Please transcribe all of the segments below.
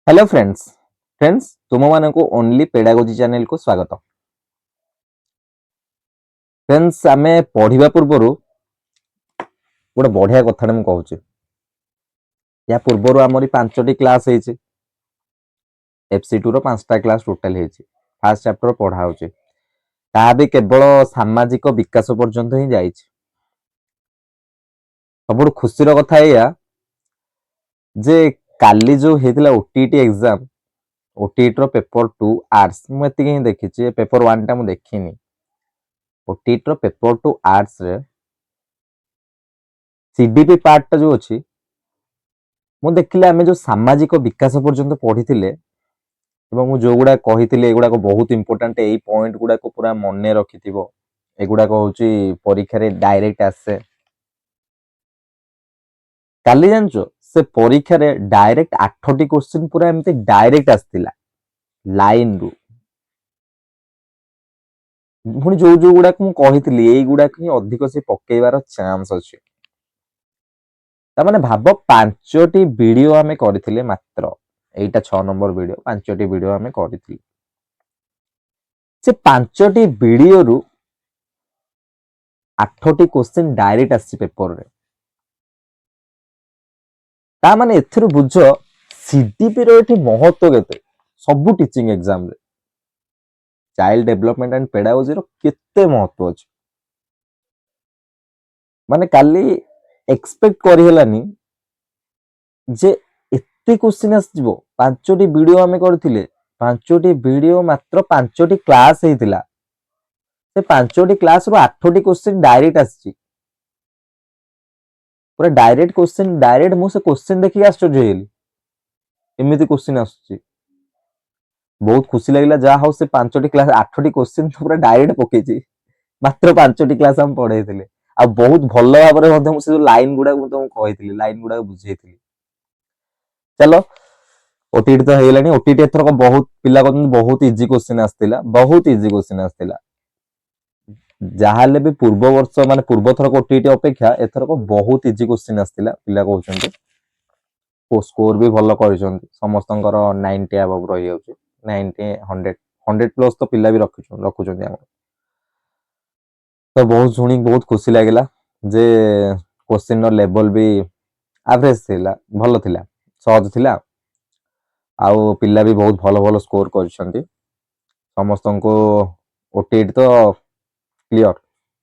Hello friends तुम मानक only pedagogy channel को स्वागत। फ्रेंड्स आमे पढ़िबा पूर्वरु गोटे बढ़िया कथा मु कहूची। या पूर्वरु आमरी 5टी क्लास हेची। FC2 रो 5टा क्लास टोटल हेची। फर्स्ट चैप्टर पढ़ा होची। ता भी केवल सामाजिक विकास पर्यंत ही जाईची। सबुठ खुशी रो कथा या जे काली जो हेतिला OTT एग्जाम OTT रो पेपर 2 आर्ट्स मु एतिके ही देखिची। पेपर 1 टा मु देखिनी। OTT रो पेपर 2 आर्ट्स रे CDP पार्ट टा जो अछि मु देखिले आमे जो सामाजिक विकास पर्यंत पढ़िथिले एवं मु जो गुडा कहिथिले एगुडा को बहुत इंपोर्टेंट एई पॉइंट गुडा को पूरा मने रखिथिबो। एगुडा को होची परीक्षा रे डायरेक्ट आसे। काली जानचो से परीक्षा रे डायरेक्ट 8टी क्वेश्चन पूरा एमते डायरेक्ट आस्तिला लाइन रु। पुणी जो जो गुडा को मु कहिथिली एई गुडा को ही अधिक से पकेइबार चांस अछि। ता माने भाबो 5टी वीडियो आमे करथिले मात्र एटा 6 नंबर वीडियो 5टी वीडियो आमे करथिले। से 5टी वीडियो रु 8टी क्वेश्चन डायरेक्ट आसी पेपर रे। ता माने एथिरु बुझो CDP रो एठी महत्व केते सब टीचिंग एग्जाम रे चाइल्ड डेवलपमेंट एंड पेडागोजी रो केते महत्व अछि। माने काली एक्सपेक्ट करि हेलानी जे एते क्वेश्चन आसीबो 5टी वीडियो आमे करथिले 5टी वीडियो मात्र 5टी क्लास हेतिला से 5टी क्लास रो 8टी क्वेश्चन डायरेक्ट आसी पूरा डायरेक्ट क्वेश्चन डायरेक्ट मु से क्वेश्चन देखि आश्चर्य हेली एमिति क्वेश्चन आसुची। बहुत खुशी लागिला जा हाउ से 5टी क्लास 8टी क्वेश्चन पूरा डायरेक्ट पकेची मात्र 5टी क्लास हम पढैथिले आ बहुत भलो भाबरे मध्ये मु से लाइन गुडा मु तुमको कहिथिली लाइन गुडा बुझैथिली। चलो OTT तो हेलानी OTT एथर को बहुत पिला को बहुत इजी क्वेश्चन आस्तिला बहुत इजी क्वेश्चन आस्तिला जहाले भी पूर्व वर्ष माने पूर्व थर को OTT अपेक्षा एथर को बहुत इजी क्वेश्चन आस्तिला पिला कहउछन्ते को स्कोर भी भलो करिसन्ते समस्तंकर 90 अबव रहि जाउछि 90 100 प्लस तो पिला भी रखुछन्ते हम तो बहुत सुनी बहुत खुशी लागिला जे क्वेश्चन रो लेवल भी एवरेज थिला भलो थिला सहज थिला आउ पिला भी बहुत भलो भलो स्कोर करिसन्ते समस्तंको OTT तो क्लियर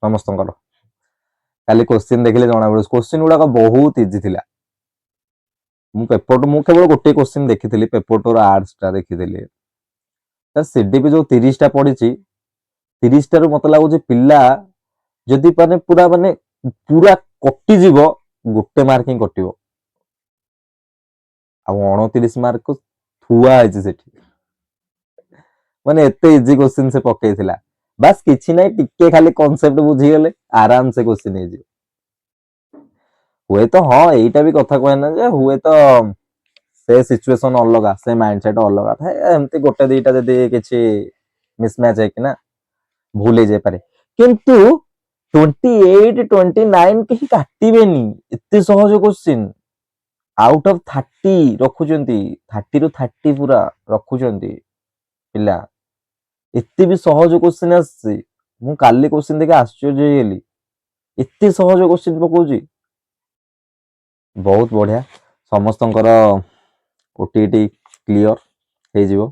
समस्तंकर खाली क्वेश्चन देखिले जणा पड़ो क्वेश्चन गुडा बहुत इजी थिला। मु केवल गोटे क्वेश्चन देखिथिली पेपर 2 आर्ट्स टा देखिथिली तर CDP जो 30 टा पडिची 30 टा रु मत लागो जे पिल्ला जदि पूरा कटि जीवो गोटे मार्किंग कटिवो आ 29 मार्क को थुआ आइछि सेठी माने एते इजी क्वेश्चन से पकेइथिला बस किछि नै टिके खाली कांसेप्ट बुझी गेले आराम से क्वेश्चन हे जी हुए तो हां एटा भी कथा कहना जे हुए तो से सिचुएशन अलगा से माइंडसेट अलगा था एमती गोटे दीटा जदी किछि मिसमैच है कि ना भूल हे जाय पारे किंतु 28 29 कहीं काटिबेनी इत्ते सहज क्वेश्चन आउट ऑफ 30 रखुचंती 30 रु 30 पूरा रखुचंती पिला इत्ते भी सहज क्वेश्चन आसी मु काली क्वेश्चन देखे आश्चर्य हेली इत्ते सहज क्वेश्चन पकोजी बहुत बढ़िया समस्तंकर OTT क्लियर हे जिवो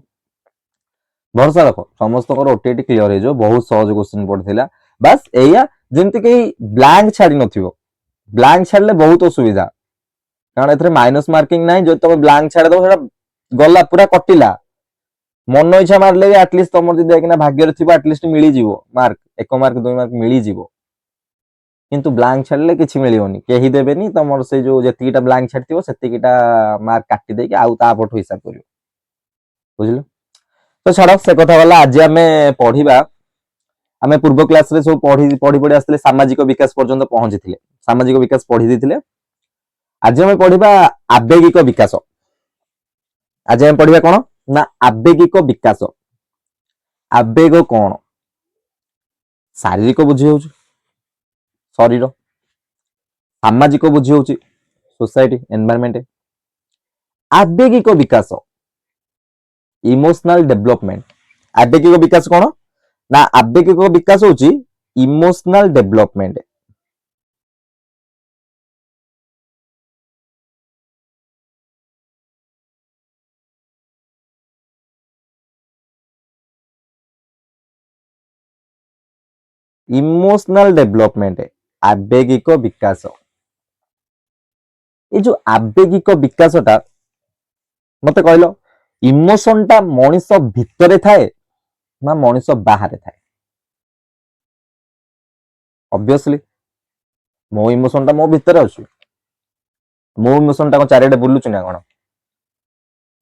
भरोसा रखो समस्तंकर OTT क्लियर हे जो बहुत सहज क्वेश्चन पड़थिला बस एया जेंति कि ब्लैंक छाडी नथिवो ब्लैंक छाडले बहुत असुविधा कारण एथरे माइनस मार्किंग नाही जो तुम ब्लैंक छाड दो सेटा गला पूरा कटिला मन इच्छा मारले भी एटलीस्ट तुम जदि देखना भाग्य रे थिबो एटलीस्ट मिली जिवो मार्क 1 मार्क 2 मार्क मिली जिवो किंतु ब्लैंक छाडले किछि मिलियोनी केही देबेनी तमर से जो जेतिकीटा ब्लैंक छाडथिबो सेतिकीटा मार्क काटी देके आउ ता पटु हिसाब करियो बुझिलो। तो छाड़ से कथा वाला आज हमें पढ़िबा आमे पूर्व क्लास रे सब पढ़ी आस्ते सामाजिक विकास पर्यंत पहुंची सामाजिक विकास पढ़ी देथिले आज हमें पढ़िबा आवेगिक विकास। आज हमें पढ़िबा कोन ना आवेगिक विकास आवेग कोन शारीरिक बुझी होउछ शरीर सामाजिक बुझी होउछ सोसाइटी एनवायरनमेंट आवेगिक विकास ଇମୋସନାଲ ଡେଭଲପମେଣ୍ଟ। ଆବେଗିକ ବିକାଶ କଣ ନା ଆବେଗିକ ବିକାଶ ହଉଛି ଇମୋସନାଲ ଡେଭଲପମେଣ୍ଟ। ଇମୋସନାଲ ଡେଭଲପମେଣ୍ଟ ଆବେଗିକ ବିକାଶ। ଏଇ ଯୋଉ ଆବେଗିକ ବିକାଶଟା ମତେ କହିଲ ଇମୋସନ ଟା ମଣିଷ ଭିତରେ ଥାଏ ନା ମଣିଷ ବାହାରେ ଥାଏ? ଅବଭିୟସଲି ମୋ ଇମୋସନ ଟା ମୋ ଭିତରେ ଅଛି। ମୋ ଇମୋସନ ଟା କଣ ଚାରିଆଡେ ବୁଲୁଛି ନା କଣ?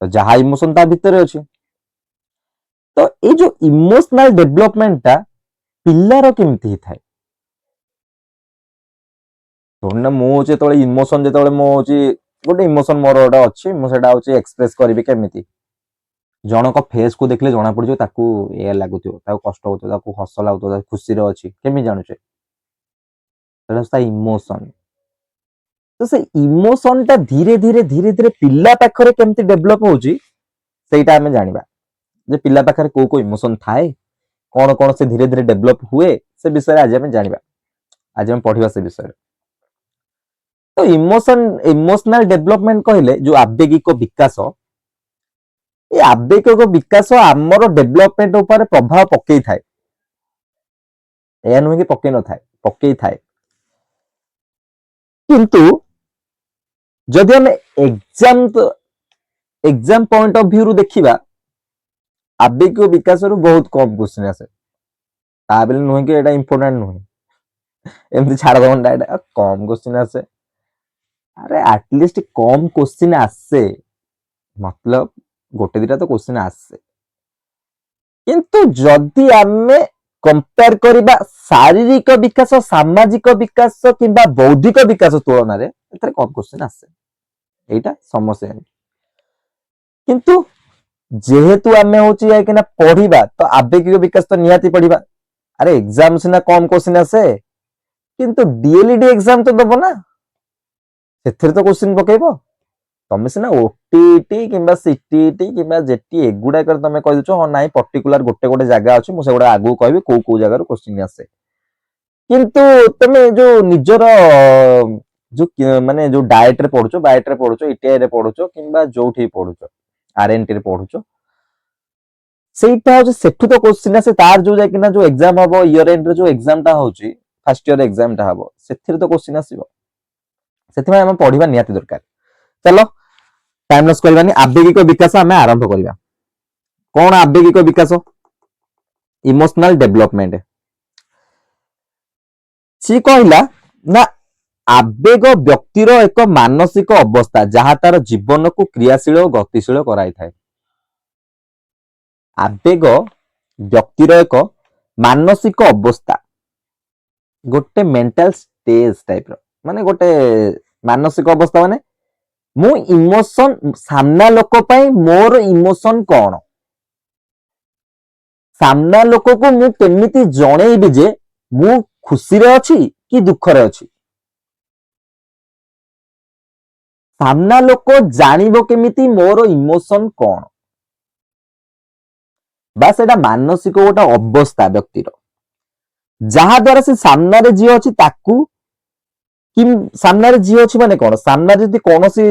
ତ ଯାହା ଇମୋସନ ତା ଭିତରେ ଅଛି। ତ ଏଇ ଯୋଉ ଇମୋସନାଲ ଡେଭଲପମେଣ୍ଟ ଟା ପିଲାର କେମିତି ହେଇଥାଏ? ଧରିନା ମୁଁ ହଉଛି ଯେତେବେଳେ ଇମୋସନ ଯେତେବେଳେ ମୁଁ ହଉଛି ଗୋଟେ ଇମୋସନ ମୋର ଗୋଟେ ଅଛି, ମୁଁ ସେଟା ହଉଛି ଏକ୍ସପ୍ରେସ କରିବି କେମିତି? ଜଣଙ୍କ ଫେସ କୁ ଦେଖିଲେ ଜଣା ପଡିଯିବ ତାକୁ ଏୟା ଲାଗୁଥିବ, ତାକୁ କଷ୍ଟ ହଉଥିବ, ତାକୁ ହସ ଲାଗୁଥିବ, ତାକୁ ଖୁସିରେ ଅଛି, କେମିତି ଜାଣୁଛେ? ସେଟା ତା ଇମୋସନ। ତ ସେ ଇମୋସନ ଟା ଧୀରେ ଧୀରେ ପିଲା ପାଖରେ କେମିତି ଡେଭଲପ ହଉଛି ସେଇଟା ଆମେ ଜାଣିବା, ଯେ ପିଲା ପାଖରେ କୋଉ କୋଉ ଇମୋସନ ଥାଏ, କଣ କଣ ସେ ଧୀରେ ଧୀରେ ଡେଭଲପ ହୁଏ, ସେ ବିଷୟରେ ଆଜି ଆମେ ଜାଣିବା, ଆଜି ଆମେ ପଢିବା ସେ ବିଷୟରେ। ତ ଇମୋସନାଲ ଡେଭଲପମେଣ୍ଟ କହିଲେ ଯୋଉ ଆବେଗିକ ବିକାଶ, ଏ ଆବେଗିକ ବିକାଶ ଆମର ଡେଭଲପମେଣ୍ଟ ଉପରେ ପ୍ରଭାବ ପକେଇଥାଏ। ଏହା ନୁହେଁ କି ପକେଇ ନଥାଏ, ପକେଇଥାଏ। କିନ୍ତୁ ଯଦି ଆମେ ଏକ୍ସାମ ପଏଣ୍ଟ ଅଫ ଭ୍ୟୁ ରୁ ଦେଖିବା, ଆବେଗିକ ବିକାଶରୁ ବହୁତ କମ କ୍ୱେଶ୍ଚିନ୍ ଆସେ। ତା ବୋଲି ନୁହେଁ କି ଏଇଟା ଇମ୍ପୋର୍ଟାଣ୍ଟ ନୁହେଁ, ଏମିତି ଛାଡ ଦବନି ଏଇଟା କମ କ୍ୱେଶ୍ଚିନ୍ ଆସେ। ଆରେ ଆଟଲିଷ୍ଟ କମ କ୍ୱେଶ୍ଚିନ୍ ଆସେ, ମତଲବ ଗୋଟେ ଦିଟା ତ କ୍ୱେଶ୍ଚିନ୍ ଆସେ। କିନ୍ତୁ ଯଦି ଆମେ କମ୍ପେୟାର କରିବା ଶାରୀରିକ ବିକାଶ, ସାମାଜିକ ବିକାଶ କିମ୍ବା ବୌଦ୍ଧିକ ବିକାଶ ତୁଳନାରେ ଏଥିରେ କମ କ୍ୱେଶ୍ଚିନ୍ ଆସେ, ଏଇଟା ସମସ୍ୟା। କିନ୍ତୁ ଯେହେତୁ ଆମେ ହଉଛି ଯାଇକିନା ପଢିବା, ତ ଆବେଗିକ ବିକାଶ ତ ନିହାତି ପଢିବା। ଆରେ ଏକ୍ସାମ ସିନା କମ କ୍ୱେଶ୍ଚିନ୍ ଆସେ, କିନ୍ତୁ ଡିଏଲଇଡି ଏକ୍ସାମ ତ ଦବ ନା, ସେଥିରେ ତ କ୍ୱେଶ୍ଚିନ୍ ପକେଇବ। ତମେ ସିନା ଓଟିଇଟି କିମ୍ବା ସିଟିଇଟି କିମ୍ବା ଜେଟି ଏଗୁଡାକରେ ତମେ କହିଦଉଛ ହଁ ନାଇଁ ପର୍ଟିକୁଲାର ଗୋଟେ ଗୋଟେ ଜାଗା ଅଛି, ମୁଁ ସେଗୁଡା ଆଗକୁ କହିବି କୋଉ କୋଉ ଜାଗାରୁ କ୍ୱେଶ୍ଚିନ୍ ଆସେ। କିନ୍ତୁ ତମେ ଯୋଉ ନିଜର ଯୋଉ ମାନେ ଯୋଉ ଡାଏଟରେ ପଢୁଛ, ବାଏଟରେ ପଢୁଛ, ଇଟିଆଇ ରେ ପଢୁଛ କିମ୍ବା ଯୋଉଠି ପଢୁଛ, ଆରଏନଟି ରେ ପଢୁଛ, ସେଇଟା ହଉଛି ସେଠୁ ତ କ୍ୱେଶ୍ଚିନ୍ ଆସେ। ତାର ଯୋଉ ଯାଇକିନା ଯୋଉ ଏକ୍ସାମ ହବ, ଇୟର ଏଣ୍ଡରେ ଯୋଉ ଏକ୍ସାମ ଟା ହଉଛି, ଫାର୍ଷ୍ଟ ଇୟର ଏକ୍ସାମ ଟା ହବ, ସେଥିରେ ତ କ୍ୱେଶ୍ଚିନ୍ ଆସିବ। ସେଥିପାଇଁ ଆମେ ପଢିବା ନିହାତି ଦରକାର। ଚାଲ ଟାଇମ ଲସ୍ କରିବାନି, ଆବେଗିକ ବିକାଶ ଆମେ ଆରମ୍ଭ କରିବା। କଣ ଆବେଗିକ ବିକାଶ? Emotional development. ସିଏ କହିଲା ନା ଆବେଗ ବ୍ୟକ୍ତିର ଏକ ମାନସିକ ଅବସ୍ଥା ଯାହା ତାର ଜୀବନକୁ କ୍ରିୟାଶୀଳ ଓ ଗତିଶୀଳ କରାଇଥାଏ। ଆବେଗ ବ୍ୟକ୍ତିର ଏକ ମାନସିକ ଅବସ୍ଥା, ଗୋଟେ ମେଣ୍ଟାଲ ଷ୍ଟେଜ ଟାଇପର, ମାନେ ଗୋଟେ ମାନସିକ ଅବସ୍ଥା, ମାନେ ମୁଁ ଇମୋସନ, ସାମ୍ନା ଲୋକ ପାଇଁ ମୋର ଇମୋସନ କଣ, ସାମ୍ନା ଲୋକକୁ ମୁଁ କେମିତି ଜଣେଇବି ଯେ ମୁଁ ଖୁସିରେ ଅଛି କି ଦୁଃଖରେ ଅଛି। ସାମ୍ନା ଲୋକ ଜାଣିବ କେମିତି ମୋର ଇମୋସନ କଣ, ବା ସେଇଟା ମାନସିକ ଗୋଟେ ଅବସ୍ଥା ବ୍ୟକ୍ତିର, ଯାହା ଦ୍ୱାରା ସେ ସାମ୍ନାରେ ଯିଏ ଅଛି ତାକୁ, କି ସାମ୍ନାରେ ଯିଏ ଅଛି ମାନେ କଣ, ସାମ୍ନାରେ ଯଦି କୌଣସି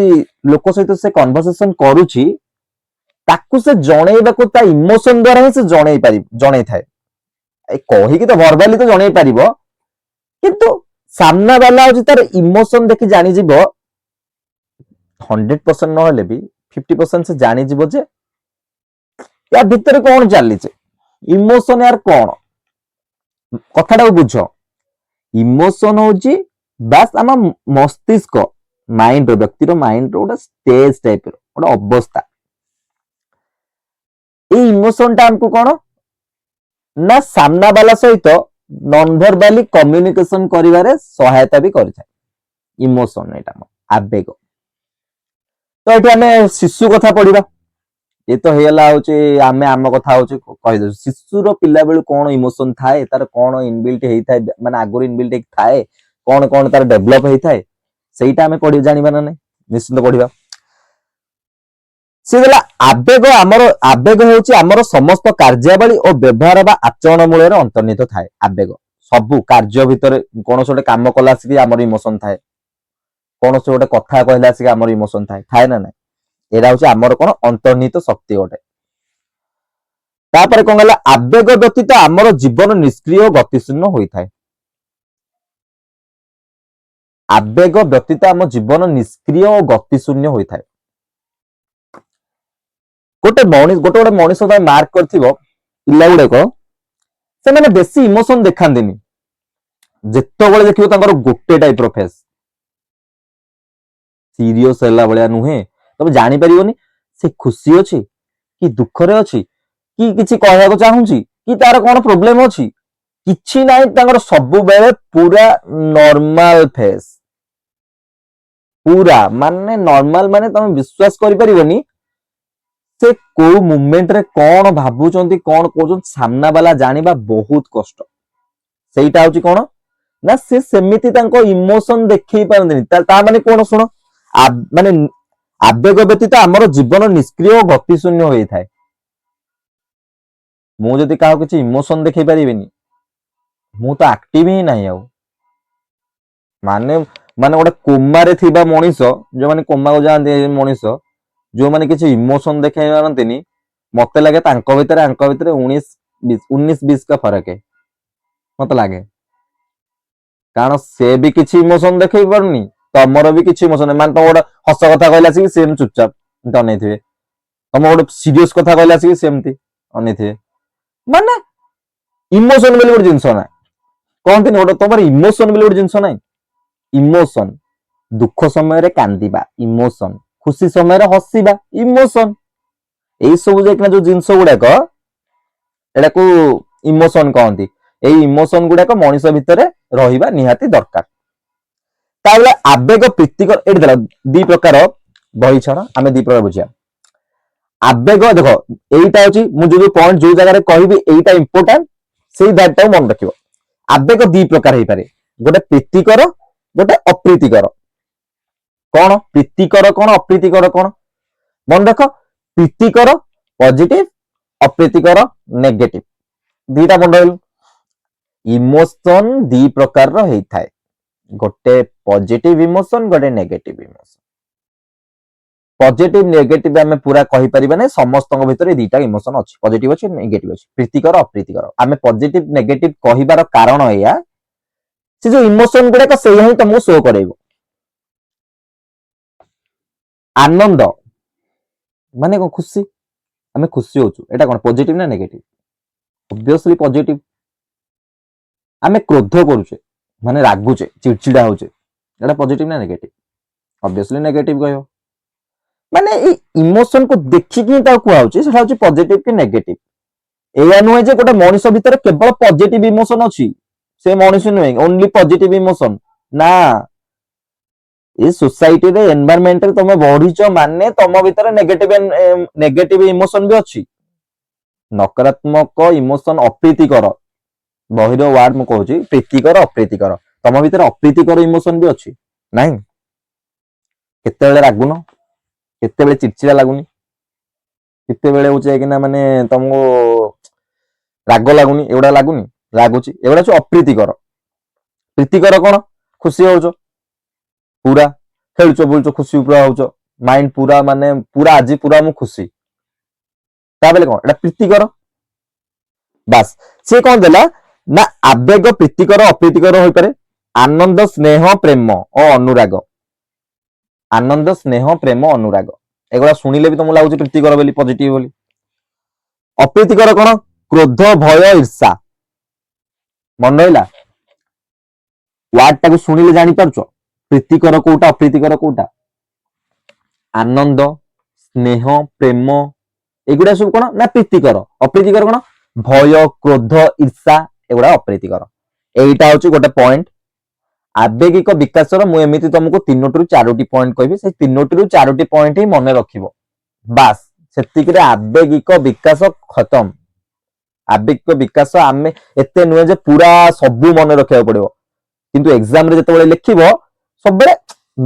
ଲୋକ ସହିତ ସେ କନଭରସେସନ କରୁଛି, ତାକୁ ସେ ଜଣେଇବାକୁ ତା ଇମୋସନ ଦ୍ୱାରା ହିଁ ସେ ଜଣେଇଥାଏ। କହିକି ତ ଭର୍ବାଲି ତ ଜଣେଇ ପାରିବ, କିନ୍ତୁ ସାମ୍ନା ବାଲା ହଉଛି ତାର ଇମୋସନ ଦେଖି ଜାଣିଯିବ, 100% ନହେଲେ ବି 50% ସେ ଜାଣିଯିବ ଯେ ୟା ଭିତରେ କଣ ଚାଲିଛି, ଇମୋସନ ୟାର କଣ। କଥାଟାକୁ ବୁଝ, ଇମୋସନ ହଉଛି ବାସ୍ ଆମ ମସ୍ତିଷ୍କ, ମାଇଣ୍ଡ, ବ୍ୟକ୍ତିର ମାଇଣ୍ଡର ଗୋଟେ ଷ୍ଟେଜ ଟାଇପର, ଗୋଟେ ଅବସ୍ଥା। ଏଇ ଇମୋସନ ଟା ଆମକୁ କଣ ନା ସାମ୍ନା ବାଲା ସହିତ ନନ୍ ଭର୍ବାଲି କମ୍ୟୁନିକେସନ କରିବାରେ ସହାୟତା ବି କରିଥାଏ। ଇମୋସନ ଏଇଟା ଆବେଗ। ତ ଏଠି ଆମେ ଶିଶୁ କଥା ପଢିବା। ଏ ତ ହେଇଗଲା ହଉଛି ଆମେ ଆମ କଥା ହଉଛି କହିଦଉଛୁ। ଶିଶୁର ପିଲା ବେଳୁ କଣ ଇମୋସନ ଥାଏ, ତାର କଣ ଇନବିଲ୍ଟ ହେଇଥାଏ, ମାନେ ଆଗରୁ ଇନବିଲ୍ଟ ହେଇକି ଥାଏ, କଣ କଣ ତାର ଡେଭଲପ ହେଇଥାଏ, ସେଇଟା ଆମେ ଜାଣିବା ନା ନାଇଁ, ନିଶ୍ଚିନ୍ତ ପଢିବା। सी देला आवेग हेउची हमर समस्त कार्यावली और व्यवहार बा आचरण मूल अंतर्निहित थाए आवेग सबु कार्य भितर कौन गोटे काम कला आसिक हमर इमोशन थाए कौन गोटे कथा कहला आसिक हमर इमोशन थाए थाए ना ना एरा होची हमर कोन अंतर्निहित शक्ति गोटे तापर कौन गला आवेग व्यतीत हमर जीवन निष्क्रिय और गतिशून्य होई थाए आवेग व्यतीत हम जीवन निष्क्रिय और गतिशून्य होई थाए गोटे मनीष मार्क करथिबो पिला गुड़े को से माने बेसी इमोशन देखांदिनी जेतबेले देखिबो तांकर गोटे टाइप रो फेस सीरियस हैला बळिया नुहे तबे जानि परिबोनी से खुशी अछि कि दुख रे अछि कि किछि कहया को चाहूची कि तार कोन प्रॉब्लम अछि किछि नाही तांकर सब बेले पूरा नॉर्मल फेस पूरा माने नॉर्मल माने तमे विश्वास करि परिबोनी से को मूवमेंट रे कौन भाबुचंती कौन कहउचंत सामना वाला जानिबा बहुत कष्ट सेइटा होची कोन ना से सेमिति तांको इमोशन देखै पारंदिनी ता माने कोन सुनो माने आवेग व्यतीत हमर जीवन निष्क्रिय गति शून्य होई थाए मु जदी काहो किछि इमोशन देखै परिबेनी मु तो एक्टिव ही नाही आउ माने माने गोटे कोमा रे थिबा मनीष जो माने कोमा को जान मनीष जो माने किछि इमोशन देखै पारंतिनी मते लागे तांको भितर 19-20 का फरक है मते लागे कारण से भी किछि इमोशन देखै परनी तमरो भी किछि इमोशन मान तो गोटे हस कथा कहला सी सेम चुपचाप अनै थिबे तम गोटे सीरियस कथा कहला सी सेमती अनै थिबे माने इमोशन बेले गोटे जिंस ना कहंती गोटे तमर इमोशन बेले गोटे जिंस ना इमोशन दुख समय रे कांदीबा इमोशन खुशी समय रे हसीबा इमोशन एई सब जेकना जो जिंस गुडाक एडा को इमोशन कहंती एई इमोशन गुडाक मनीष भितर रहिबा निहाती दरकार ताबले आवेग प्रीतिकर एडी देला दी प्रकार बही छण आमे दी प्रकार बुझिया आवेग देखो एईटा होची मु जो पॉइंट जो जगह रे कहबी एईटा इंपोर्टेंट सेई दैटटा मन रखिबो आवेग दी प्रकार हेई पारे गोटे प्रीतिकर गोटे अप्रीतिकर कौन प्रीतिकर कौन अप्रीतिकर कौन मन रख प्रीतिकर पॉजिटिव अप्रीतिकर नेगेटिव दीटा मन रहिल इमोशन दी प्रकार रो हेई थाए गोटे पॉजिटिव इमोशन गोटे नेगेटिव इमोशन पॉजिटिव नेगेटिव आमे पूरा कहि परिबा नै समस्त भितर दीटा इमोशन अछि पॉजिटिव अछि नेगेटिव अछि प्रीतिकर अप्रीतिकर आमे पॉजिटिव नेगेटिव कहिबार कारण एया से जो इमोशन गुडा का सेही तुमको शो करेबो आनंद माने को खुशी आमे खुशी होचु एटा कोन पॉजिटिव ना नेगेटिव ऑब्वियसली पॉजिटिव आमे क्रोध करूचे माने रागुचे चिड़चिड़ा होचे एटा पॉजिटिव ना नेगेटिव ऑब्वियसली नेगेटिव कहियो माने ई इमोशन को देखि कि ता को आउचे सेटा होचे पॉजिटिव कि नेगेटिव एया नुहे जे गोटे मनुष्य भीतर केवल पॉजिटिव इमोशन अछि से मनुष्य नुहे ओनली पॉजिटिव इमोशन ना ए सोसाइटी रे एनवायरनमेंट रे तमे बढ़िचो माने तम भीतर नेगेटिव इमोशन भी अछि नकारात्मक इमोशन अप्रीतिकर बहिर वर्ड मु कहूची प्रीतिकर अप्रीतिकर तम भीतर अप्रीतिकर इमोशन भी अछि नाही केते बेले रागुन केते बेले चिड़चिड़ा लागुनी केते बेले होचे कि ना माने तमको राग लागुनी एवडा लागुनी रागुची एवडा छु अप्रीतिकर प्रीतिकर कोन खुशी होचो पूरा खेलचो बोलचो खुशी पूरा होचो माइंड पूरा माने पूरा आज पूरा मु खुशी ता बेले कोन एटा प्रीतिकर बस से कोन देला ना आवेग प्रीतिकर अप्रीतिकर होई पारे आनंद स्नेह प्रेम और अनुराग आनंद स्नेह प्रेम अनुराग एगुड़ा शुणिले भी तुमको लगुच प्रीतिकर बोली पॉजिटिव बोली अप्रीतिकर कोन क्रोध भय ईर्षा मन रहिला वार्ड टाको शुणिले जानि पारछो प्रीतिकर कोटा अप्रीतिकर कोटा आनंद स्नेह प्रेम एगुड़ा सब कोन ना प्रीतिकर अप्रीतिकर कोन भय क्रोध ईर्षा एगुड़ा अप्रीतिकर एटा होची गोटे पॉइंट आवेगिक विकासर मु एमिति तुमको 3 टू 4 पॉइंट कहबी से 3 टू 4 पॉइंट ही मन रखिबो बास सेतिक रे आवेगिक विकास खत्म आवेगिक विकास आमे एते नुहे जे पूरा सब मन रखिया पड़िबो किंतु एग्जाम रे जते बेले लिखिबो सब बेले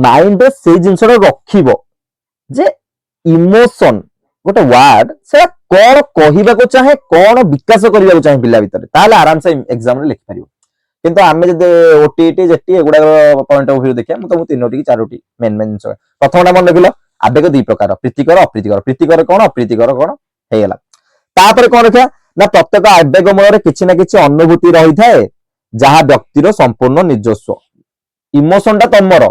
माइंड रे से जिंस रो रखिबो जे इमोशन गोटे वार्ड से कौन कहवाक चाहे कौन विकास करने चाहे पिला भितर ताहले आराम से एग्जाम रे लिखि परिबो किंतु आमे जदि ओटीटी जेटी एगुडा पॉइंट ऑफ व्यू देखिया तुमको तीनोटी की चारोटी मेन मेन जिनिस प्रथमटा मन रखिल आवेग दी प्रकार प्रीतिकर अप्रीतिकर प्रीतिकर कौन अप्रीतिकर कौन हेगला तापर कौन रखिया ना प्रत्येक आवेग मूल किछि ना किछि अनुभूति रही थाए जहाँ व्यक्तिर संपूर्ण निजस्व इमोशन टा तमर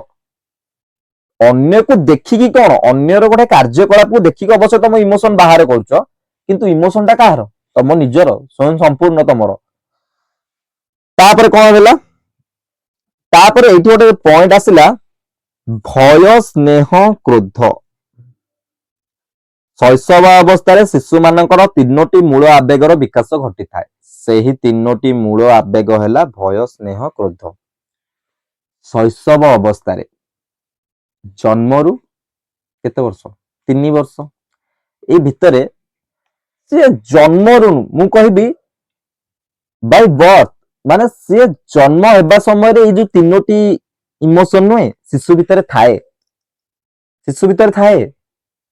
अन्य को देखिकी कौन अन्यर गोटे कार्यकलाप को देखिकी अवश्य तुम इमोशन बाहर करुच किंतु इमोशन टा कहार तुम निजर स्वयं संपूर्ण तमर तापर कौन होला तापर एठी गोटे पॉइंट आसिला भय स्नेह क्रोध शैशव अवस्था शिशु मानकर तीनोटी मूल आवेगर विकास घटी थाए सेही तीनोटी मूल आवेग है भय स्नेह क्रोध शैशव अवस्था जन्मरू केते वर्ष 3 वर्ष ए भितरे से जन्मरू मु कहबी बाय बर्थ माने से जन्म हेबा समय रे ए जो तीनोटी इमोशन नुए शिशु भितर थाए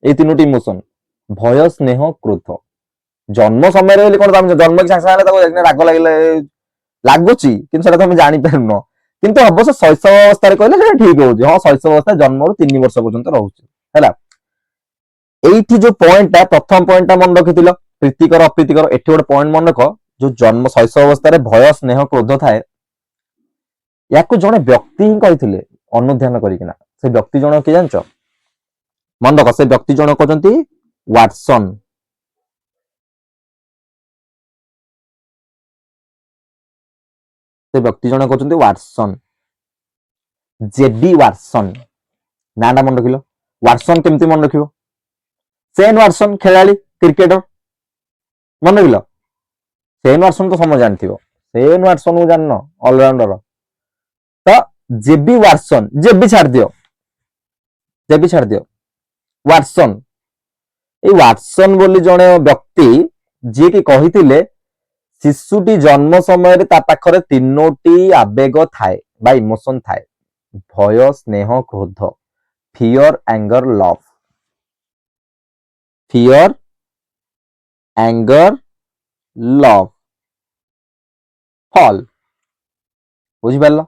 ए तीनोटी इमोशन भय स्नेह क्रोध जन्म समय रे कोन जन्म के संगे संगे राग लागिले लागुची किंतु सेटा तुम जानि परनो किंतु अवश्य शैशव अवस्था कहले ठीक हो हाँ शैशव अवस्था जन्म 3 वर्ष पर्यंत रोचे एठी जो पॉइंट प्रथम पॉइंट मन रखिथिल प्रीतिकर अप्रीतिकर एठी गोटे पॉइंट मन रख जो जन्म शैशव अवस्था भय स्नेह क्रोध थाए या जड़े व्यक्ति ही कही अनुध्यान करना से व्यक्ति जन किए जान मन रख से व्यक्ति जन कहते वाटसन से व्यक्ति जन कहते वाटसन जेडी वाटसन नाटा मन रखिल वाटसन केमती मन रख सेन वाटसन खेलाड़ी क्रिकेटर मन रखिल सेन वाटसन तो समझ जानथिबो सेन वाटसन को जानन ऑलराउंडर तो जेबी वाटसन जेबी छाड़ दियो वाटसन ए वाटसन बोली जने व्यक्ति जे कि कहिथिले शिशुटी जन्म समय रे ता पाखरे तीनोटी आवेग थाए बा इमोशन थाए भय स्नेह क्रोध fear anger love fear anger love फॉल बुझिपारल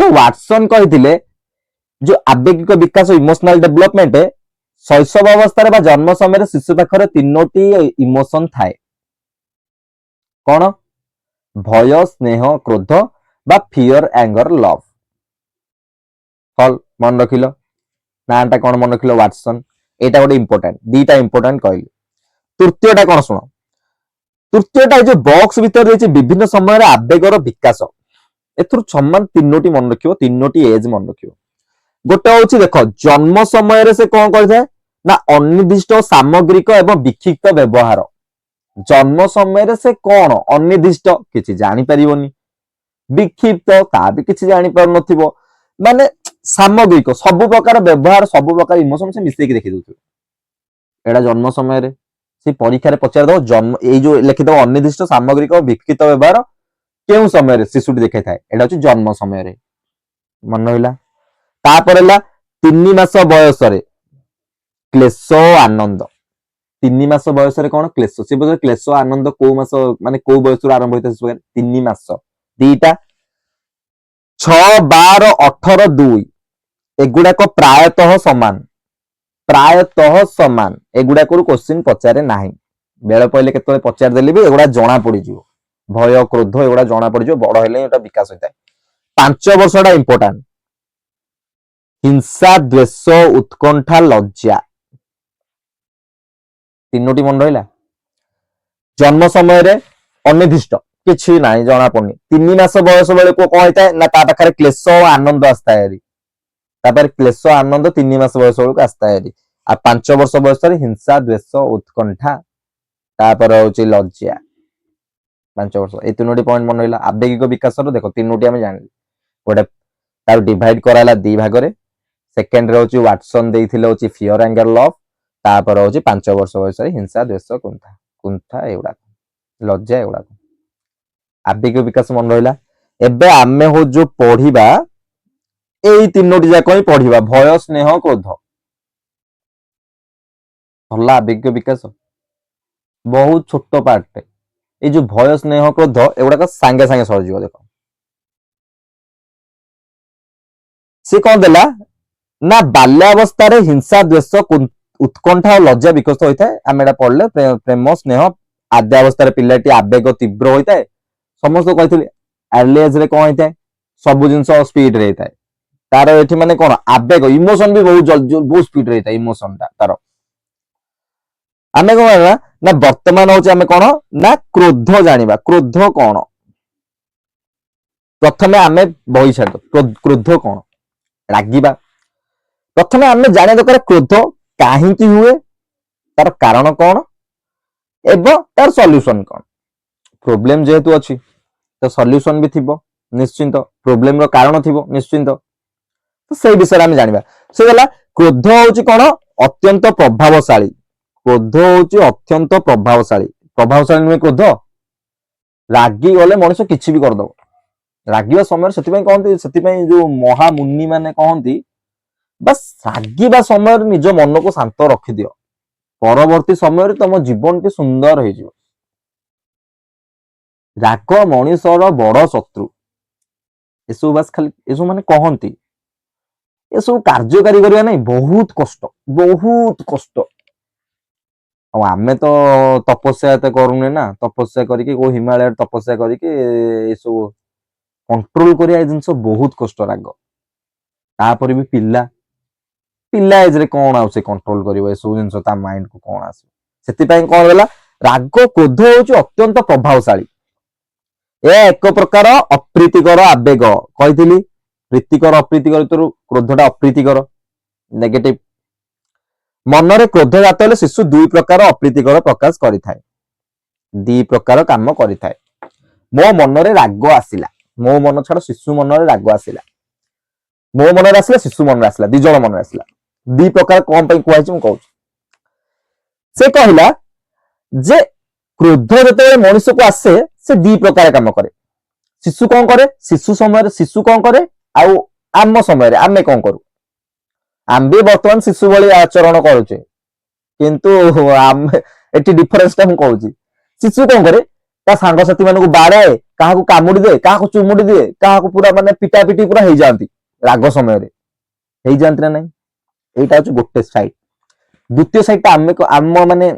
तो वाटसन कहिथिले जो आवेगिक विकास इमोशनल डेवलपमेंट शैशव अवस्था बा जन्म समय शिशु पाखरे तीनोटी इमोशन थाए कौन भय स्नेह क्रोध बा फियर एंगर लव फॉल मन रखिल नाटा कौन मन रखिल वाटसन एटा गोटे इंपोर्टेंट दीटा इंपोर्टेंट कहली तृतीयटा कौन शुण तृतीयटा जो बॉक्स भीतर रही विभिन्न समय आवेगर विकास एथुर समान तीनोटी मन रखियो तीनोटी एज मन रखियो गोटे हूँ देख जन्म समय से कौन करे ना अनिर्दिष्ट सामग्रिक एवं विक्षिप्त व्यवहार जन्म समय से कौन अनिर्दिष्ट किसी जानी परिबोनी विक्षिप्त ता भी किसी जानी पार नथिबो माने सामग्रिक सब प्रकार व्यवहार सब प्रकार इमोशन से मिसेक देखि दउथि एडा जन्म समय रे से परीक्षा रे पचार दो जन्म ए जो लिखित अनिर्दिष्ट सामग्रिक विक्षिप्त व्यवहार केउ समय रे शिशुटी देखाई थाए एडा होची जन्म समय रे मन रहिला तापर हला 3 मास बयस रे क्लेश आनंद 3 मास बयस रे कोन क्लेश से बोले क्लेश आनंद को मास माने को बयस रे आरंभ होइता से 3 मास दीटा 6 12 18 2 एगुडाक प्रायतः समान एगुडाक क्वेश्चन पचारे नाही बेल पहिले केतले पचार देली भी एगुडा जणा पड़ी जिवो भय क्रोध एगुडा जणा पड़ी जिवो बड़ हेले एटा विकास होइता 5 वर्षटा इंपोर्टेंट हिंसा द्वेष उत्कंठा लज्जा तीनोटी मन रहिला जन्म समय रे अनिर्दिष्ट किछि नाही जणा पड़नी 3 मास बयस बेले को कोन होइता ना ता पाखरे क्लेश आनंद आस्ता है तापर क्लेश आनंद 3 मास बयस बेले को आस्ता है आ 5 वर्ष बयस रे हिंसा द्वेष उत्कंठा तापर होची लज्जा 5 वर्ष ए तीनोटी पॉइंट मन रहिला आवेगिक विकास रो देखो तीनोटी हम जानि गोटे तार डिवाइड कराला दी भाग रे सेकंड रे होची वाटसन देइथिले होची फियर एंगर लव तापर होची 5 वर्ष बयस रे हिंसा द्वेष कुंठा एउडा लज्जा एउडा आवेगिक विकास मन रहिला एबे आमे हो जो पढिबा एई तीनोटी जाक ही पढिबा भय स्नेह क्रोध ଭଲ ଆବେଗ ବିକାଶ ବହୁତ ଛୋଟ ପାର୍ଟ। ଏଇ ଯୋଉ ଭୟ ସ୍ନେହ କ୍ରୋଧ ଏଗୁଡାକ ସାଙ୍ଗେ ସାଙ୍ଗେ ସରିଯିବ। ଦେଖ ସେ କଣ ଦେଲା ନା ବାଲ୍ୟାବସ୍ଥାରେ ହିଂସା ଦ୍ୱେଷ ଉତ୍କଣ୍ଠା ଓ ଲଜ୍ଜା ବିକଶିତ ହୋଇଥାଏ। ଆମେ ଏଟା ପଢିଲେ ପ୍ରେମ ସ୍ନେହ ଆଦ୍ୟାବସ୍ଥାରେ ପିଲାଟି ଆବେଗ ତୀବ୍ର ହୋଇଥାଏ। ସମସ୍ତଙ୍କୁ କହିଥିଲି ଆର୍ଲି ଏଜ୍ ରେ କଣ ହେଇଥାଏ ସବୁ ଜିନିଷ ସ୍ପିଡ ରେ ହେଇଥାଏ। ତାର ଏଠି ମାନେ କଣ ଆବେଗ ଇମୋସନ ବି ବହୁତ ସ୍ପିଡ ରେ ହେଇଥାଏ ଇମୋସନ ଟା ତାର। ଆମେ କଣ କରିବା ନା ବର୍ତ୍ତମାନ ହଉଛି ଆମେ କଣ ନା କ୍ରୋଧ ଜାଣିବା। କ୍ରୋଧ କଣ ପ୍ରଥମେ ଆମେ ବହି ଛାଡିଦବା। କ୍ରୋଧ କଣ ରାଗିବା। ପ୍ରଥମେ ଆମେ ଜାଣିବା ଦରକାର କ୍ରୋଧ କାହିଁକି ହୁଏ, ତାର କାରଣ କଣ ଏବଂ ତାର ସଲ୍ୟୁସନ କଣ। ପ୍ରୋବ୍ଲେମ ଯେହେତୁ ଅଛି ତ ସଲ୍ୟୁସନ ବି ଥିବ ନିଶ୍ଚିନ୍ତ, ପ୍ରୋବ୍ଲେମ ର କାରଣ ଥିବ ନିଶ୍ଚିନ୍ତ। ତ ସେଇ ବିଷୟରେ ଆମେ ଜାଣିବା। ସେ ଗଲା କ୍ରୋଧ ହଉଛି କଣ ଅତ୍ୟନ୍ତ ପ୍ରଭାବଶାଳୀ। କ୍ରୋଧ ହଉଛି ଅତ୍ୟନ୍ତ ପ୍ରଭାବଶାଳୀ। ପ୍ରଭାବଶାଳୀ ନୁହେଁ କ୍ରୋଧ। ରାଗି ଗଲେ ମଣିଷ କିଛି ବି କରିଦବ। ରାଗିବା ସମୟରେ ସେଥିପାଇଁ କହନ୍ତି, ସେଥିପାଇଁ ଯୋଉ ମହାମୁନି ମାନେ କହନ୍ତି ବାସ୍ ରାଗିବା ସମୟରେ ନିଜ ମନକୁ ଶାନ୍ତ ରଖିଦିଅ, ପରବର୍ତ୍ତୀ ସମୟରେ ତମ ଜୀବନଟି ସୁନ୍ଦର ହେଇଯିବ। ରାଗ ମଣିଷର ବଡ ଶତ୍ରୁ। ଏସବୁ ବାସ୍ ଖାଲି ଏସବୁ ମାନେ କହନ୍ତି, ଏସବୁ କାର୍ଯ୍ୟକାରୀ କରିବା ନାଇଁ ବହୁତ କଷ୍ଟ, ବହୁତ କଷ୍ଟ। ଆଉ ଆମେ ତ ତପସ୍ୟା ଏତେ କରୁନେ ନା, ତପସ୍ୟା କରିକି କୋଉ ହିମାଳୟରେ ତପସ୍ୟା କରିକି ଏସବୁ କଣ୍ଟ୍ରୋଲ କରିବା ଏ ଜିନିଷ ବହୁତ କଷ୍ଟ। ରାଗ ତାପରେ ବି ପିଲା ଏଜରେ କଣ ଆଉ ସେ କଣ୍ଟ୍ରୋଲ କରିବ ଏସବୁ ଜିନିଷ, ତା ମାଇଣ୍ଡ କୁ କଣ ଆସିବ। ସେଥିପାଇଁ କଣ ହେଲା ରାଗ କ୍ରୋଧ ହଉଛି ଅତ୍ୟନ୍ତ ପ୍ରଭାବଶାଳୀ। ଏହା ଏକ ପ୍ରକାର ଅପ୍ରୀତିକର ଆବେଗ। କହିଥିଲି ପ୍ରୀତିକର ଅପ୍ରୀତିକର ଭିତରୁ କ୍ରୋଧଟା ଅପ୍ରୀତିକର, ନେଗେଟିଭ। ମନରେ କ୍ରୋଧ ଜାତ ହେଲେ ଶିଶୁ ଦୁଇ ପ୍ରକାର ଅପ୍ରୀତିକର ପ୍ରକାଶ କରିଥାଏ, ଦି ପ୍ରକାର କାମ କରିଥାଏ। ମୋ ମନରେ ରାଗ ଆସିଲା, ମୋ ମନ ଛାଡ ଶିଶୁ ମନରେ ରାଗ ଆସିଲା। ମୋ ମନରେ ଆସିଲା ଶିଶୁ ମନରେ ଆସିଲା, ଦି ଜଣ ମନରେ ଆସିଲା। ଦି ପ୍ରକାର କଣ ପାଇଁ କୁହାଯାଇଛି ମୁଁ କହୁଛି। ସେ କହିଲା ଯେ କ୍ରୋଧ ଯେତେବେଳେ ମଣିଷକୁ ଆସେ ସେ ଦି ପ୍ରକାର କାମ କରେ। ଶିଶୁ କଣ କରେ, ଶିଶୁ ସମୟରେ ଶିଶୁ କଣ କରେ ଆଉ ଆମ ସମୟରେ ଆମେ କଣ କରୁ। ଆମେ ବି ବର୍ତ୍ତମାନ ଶିଶୁ ଭଳି ଆଚରଣ କରୁଛେ, କିନ୍ତୁ ଆମେ ଏଠି ଡିଫରେନ୍ସ ଟା ମୁଁ କହୁଛି। ଶିଶୁ କଣ କରେ ତା ସାଙ୍ଗସାଥି ମାନଙ୍କୁ ବାଡାଏ, କାହାକୁ କାମୁଡି ଦିଏ, କାହାକୁ ଚୁମୁଡି ଦିଏ, କାହାକୁ ପୁରା ମାନେ ପିଟା ପିଟି ପୁରା ହେଇଯାଆନ୍ତି ରାଗ ସମୟରେ। ହେଇଯାଆନ୍ତି ନା ନାଇଁ, ଏଇଟା ହଉଛି ଗୋଟେ ସାଇଡ। ଦ୍ୱିତୀୟ ସାଇଡ ଟା ଆମ ମାନେ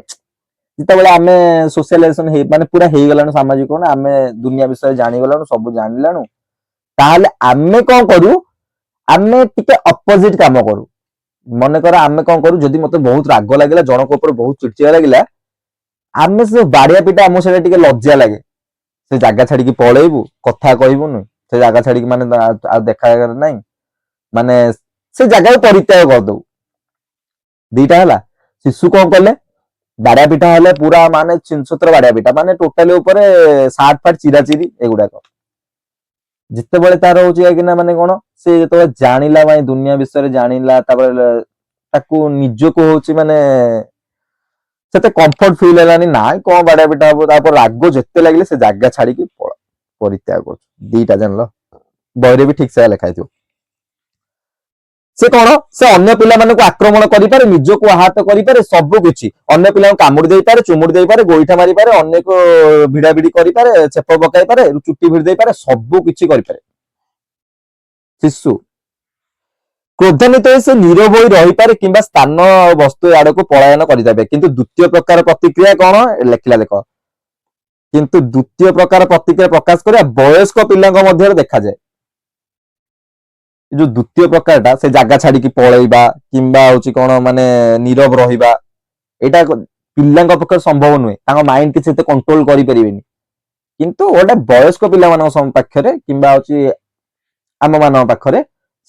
ଯେତେବେଳେ ଆମେ ସୋସିଆଲାଇଜେସନ ମାନେ ପୁରା ହେଇଗଲାଣି ସାମାଜିକ, ଆମେ ଦୁନିଆ ବିଷୟରେ ଜାଣିଗଲାଣୁ, ସବୁ ଜାଣିଲାଣୁ, ତାହେଲେ ଆମେ କଣ କରୁ, ଆମେ ଟିକେ ଅପୋଜିଟ କାମ କରୁ। ମନେକର ଆମେ କଣ କରୁ, ଯଦି ମତେ ବହୁତ ରାଗ ଲାଗିଲା, ଜଣଙ୍କ ଉପରେ ବହୁତ ଚିଡଚିଡା ଲାଗିଲା, ଆମେ ସେ ବାଡିଆ ପିଟା ଆମକୁ ସେଇଟା ଟିକେ ଲଜ୍ଜା ଲାଗେ, ସେ ଜାଗା ଛାଡିକି ପଳେଇବୁ, କଥା କହିବୁନି, ସେ ଜାଗା ଛାଡିକି ମାନେ ଆଉ ଦେଖା ନାହିଁ, ମାନେ ସେ ଜାଗାକୁ ପରିତ୍ୟାଗ କରିଦବୁ। ଦିଟା ହେଲା। ଶିଶୁ କଣ କଲେ ବାଡିଆ ପିଠା ହେଲେ ପୁରା ମାନେ ଛିନଛତ୍ର ବାଡିଆ ପିଠା, ମାନେ ଟୋଟାଲି ଉପରେ ସାର୍ଟ ଫାଟ ଚିରା ଚିରି ଏଗୁଡାକ। ଯେତେବେଳେ ତାର ହଉଛି କାହିଁକିନା ମାନେ କଣ, ସେ ଯେତେବେଳେ ଜାଣିଲା ମାନେ ଦୁନିଆ ବିଷୟରେ ଜାଣିଲା, ତାପରେ ତାକୁ ନିଜକୁ ହଉଛି ମାନେ ସେତେ କମ୍ଫର୍ଟ ଫିଲ୍ ହେଲାନି, ନାଇଁ କଣ ବାଡିଆ ପିଠା ହବ, ତାପରେ ରାଗ ଯେତେ ଲାଗିଲେ ସେ ଜାଗା ଛାଡିକି ପରିତ୍ୟାଗ କରୁଛୁ। ଦିଟା ଜାଣିଲ, ବହିରେ ବି ଠିକ ସେ ଲେଖା ହେଇଥିବ। ସେ କଣ, ସେ ଅନ୍ୟ ପିଲାମାନଙ୍କୁ ଆକ୍ରମଣ କରିପାରେ, ନିଜକୁ ଆହତ କରିପାରେ, ସବୁ କିଛି। ଅନ୍ୟ ପିଲାଙ୍କୁ କାମୁଡି ଦେଇପାରେ, ଚୁମୁଡି ଦେଇପାରେ, ଗୋଇଠା ମାରିପାରେ, ଅନେକ ଭିଡା ଭିଡି କରିପାରେ, ଛେପ ପକାଇ ପାରେ, ଚୁଟି ଭିଡି ଦେଇପାରେ, ସବୁ କିଛି କରିପାରେ ଶିଶୁ। କ୍ରୋଧାନ୍ୱିତ ହୋଇ ସେ ନିରବ ହୋଇ ରହିପାରେ କିମ୍ବା ସ୍ଥାନ ବସ୍ତୁ ଆଡକୁ ପଳାୟନ କରିଦେବେ। କିନ୍ତୁ ଦ୍ୱିତୀୟ ପ୍ରକାର ପ୍ରତିକ୍ରିୟା କଣ ଲେଖିଲା ଦେଖ, କିନ୍ତୁ ଦ୍ୱିତୀୟ ପ୍ରକାର ପ୍ରତିକ୍ରିୟା ପ୍ରକାଶ କରିବା ବୟସ୍କ ପିଲାଙ୍କ ମଧ୍ୟରେ ଦେଖାଯାଏ। ଯୋଉ ଦ୍ୱିତୀୟ ପ୍ରକାରଟା, ସେ ଜାଗା ଛାଡିକି ପଳେଇବା କିମ୍ବା ହଉଛି କଣ ମାନେ ନିରବ ରହିବା, ଏଇଟା ପିଲାଙ୍କ ପକ୍ଷରେ ସମ୍ଭବ ନୁହେଁ, ତାଙ୍କ ମାଇଣ୍ଡ କିଛି ଏତେ କଣ୍ଟ୍ରୋଲ କରିପାରିବେନି। କିନ୍ତୁ ଗୋଟେ ବୟସ୍କ ପିଲାମାନଙ୍କ ପାଖରେ କିମ୍ବା ହଉଛି ଆମ ମାନଙ୍କ ପାଖରେ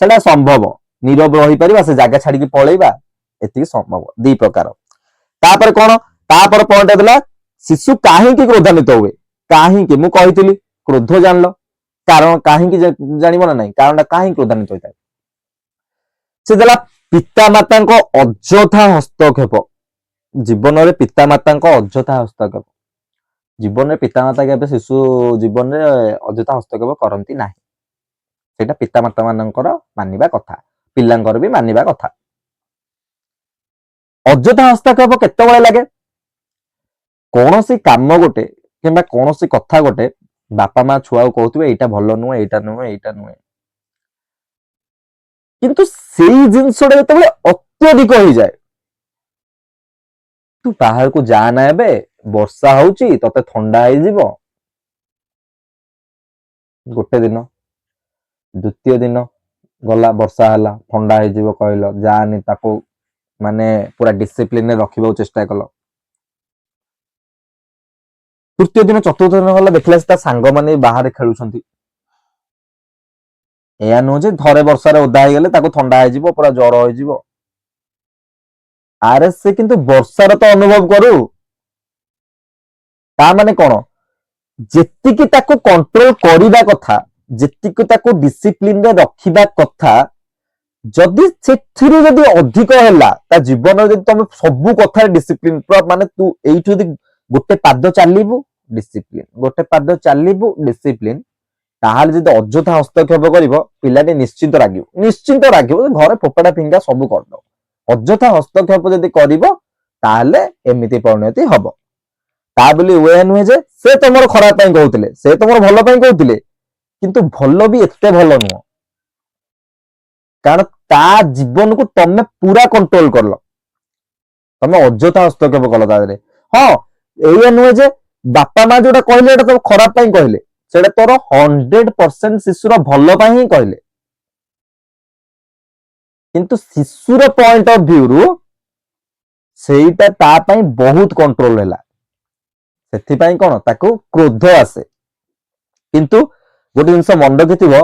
ସେଟା ସମ୍ଭବ। ନିରବ ରହିପାରିବା, ସେ ଜାଗା ଛାଡିକି ପଳେଇବା, ଏତିକି ସମ୍ଭବ। ଦି ପ୍ରକାର। ତାପରେ କଣ, ତାପରେ ପଏଣ୍ଟ ଦେଲା ଶିଶୁ କାହିଁକି କ୍ରୋଧାନ୍ୱିତ ହୁଏ। କାହିଁକି, ମୁଁ କହିଥିଲି କ୍ରୋଧ ଜାଣିଲ, କାରଣ କାହିଁକି ଜାଣିବ ନା ନାଇଁ, କାରଣ ଟା କାହିଁକି କ୍ରୋଧାନ୍ୱିତ ହୋଇଥାଏ। ସେ ଦେଲା ପିତାମାତାଙ୍କ ଅଯଥା ହସ୍ତକ୍ଷେପ। ଜୀବନରେ ପିତାମାତାଙ୍କ ଅଯଥା ହସ୍ତକ୍ଷେପ। ଜୀବନରେ ପିତାମାତା କେବେ ଶିଶୁ ଜୀବନରେ ଅଯଥା ହସ୍ତକ୍ଷେପ କରନ୍ତି ନାହିଁ। ସେଇଟା ପିତାମାତା ମାନଙ୍କର ମାନିବା କଥା, ପିଲାଙ୍କର ବି ମାନିବା କଥା। ଅଯଥା ହସ୍ତକ୍ଷେପ କେତେବେଳେ ଲାଗେ? କୌଣସି କାମ ଗୋଟେ କିମ୍ବା କୌଣସି କଥା ଗୋଟେ ବାପା ମା ଛୁଆକୁ କହୁଥିବେ ଏଇଟା ଭଲ ନୁହେଁ, ଏଇଟା ନୁହେଁ, ଏଇଟା ନୁହେଁ, କିନ୍ତୁ ସେଇ ଜିନିଷଟା ଯେତେବେଳେ ଅତ୍ୟଧିକ ହେଇଯାଏ, ତୁ ବାହାରକୁ ଯା ନା, ଏବେ ବର୍ଷା ହଉଛି, ତତେ ଥଣ୍ଡା ହେଇଯିବ, ଗୋଟେ ଦିନ, ଦ୍ୱିତୀୟ ଦିନ ଗଲା, ବର୍ଷା ହେଲା, ଥଣ୍ଡା ହେଇଯିବ, କହିଲ ଯାନି, ତାକୁ ମାନେ ପୁରା ଡିସିପ୍ଲିନରେ ରଖିବାକୁ ଚେଷ୍ଟା କଲ, ତୃତୀୟ ଦିନ ଚତୁର୍ଥ ଦିନ ଗଲା, ଦେଖିଲା ତା ସାଙ୍ଗମାନେ ବାହାରେ ଖେଳୁଛନ୍ତି, ଏୟା ନୁହଁ ଯେ ଥରେ ବର୍ଷାରେ ଓଦା ହେଇଗଲେ ତାକୁ ଥଣ୍ଡା ହେଇଯିବ, ପୁରା ଜ୍ୱର ହେଇଯିବ। ଆରେ ସେ କିନ୍ତୁ ବର୍ଷାର ତ ଅନୁଭବ କରୁ। ତା ମାନେ କଣ, ଯେତିକି ତାକୁ କଣ୍ଟ୍ରୋଲ କରିବା କଥା, ଯେତିକି ତାକୁ ଡିସିପ୍ଲିନରେ ରଖିବା କଥା, ଯଦି ସେଥିରୁ ଯଦି ଅଧିକ ହେଲା, ତା ଜୀବନରେ ଯଦି ତମେ ସବୁ କଥାରେ ଡିସିପ୍ଲିନ, ମାନେ ତୁ ଏଇଠୁ ଯଦି ଗୋଟେ ପାଦ ଚାଲିବୁ ଡିସିପ୍ଲିନ, ଗୋଟେ ପାଦ ଚାଲିବୁ ଡିସିପ୍ଲିନ, ତାହେଲେ ଯଦି ଅଯଥା ହସ୍ତକ୍ଷେପ କରିବ, ପିଲାଟି ନିଶ୍ଚିନ୍ତ ରାଗିବ, ନିଶ୍ଚିନ୍ତ ରାଗିବ, ଘରେ ଫୋପଡ଼ା ଫିଙ୍ଗା ସବୁ କରିଦବ। ଅଯଥା ହସ୍ତକ୍ଷେପ ଯଦି କରିବ, ତାହେଲେ ଏମିତି ପରିଣତି ହବ। ତା ବୋଲି ଏ ନୁହେଁ ଯେ ସେ ତମର ଖରାପ ପାଇଁ କହୁଥିଲେ, ସେ ତମର ଭଲ ପାଇଁ କହୁଥିଲେ, କିନ୍ତୁ ଭଲ ବି ଏତେ ଭଲ ନୁହଁ, କାରଣ ତା ଜୀବନକୁ ତମେ ପୁରା କଣ୍ଟ୍ରୋଲ କଲ, ତମେ ଅଯଥା ହସ୍ତକ୍ଷେପ କଲ ତା ଦେହରେ। ହଁ, ଏଇଆ ନୁହେଁ ଯେ ବାପା ମା ଯୋଉଟା କହିଲେ ଏଇଟା ତମ ଖରାପ ପାଇଁ କହିଲେ, ସେଇଟା ତୋର 100% ଶିଶୁର ଭଲ ପାଇଁ ହିଁ କହିଲେ, କିନ୍ତୁ ଶିଶୁର ପଏଣ୍ଟ ଅଫ ଭ୍ୟୁରୁ ସେଇଟା ତା ପାଇଁ ବହୁତ କଣ୍ଟ୍ରୋଲ ହେଲା, ସେଥିପାଇଁ କଣ ତାକୁ କ୍ରୋଧ ଆସେ। କିନ୍ତୁ ଗୋଟେ ଜିନିଷ ମନେ ରଖିଥିବ,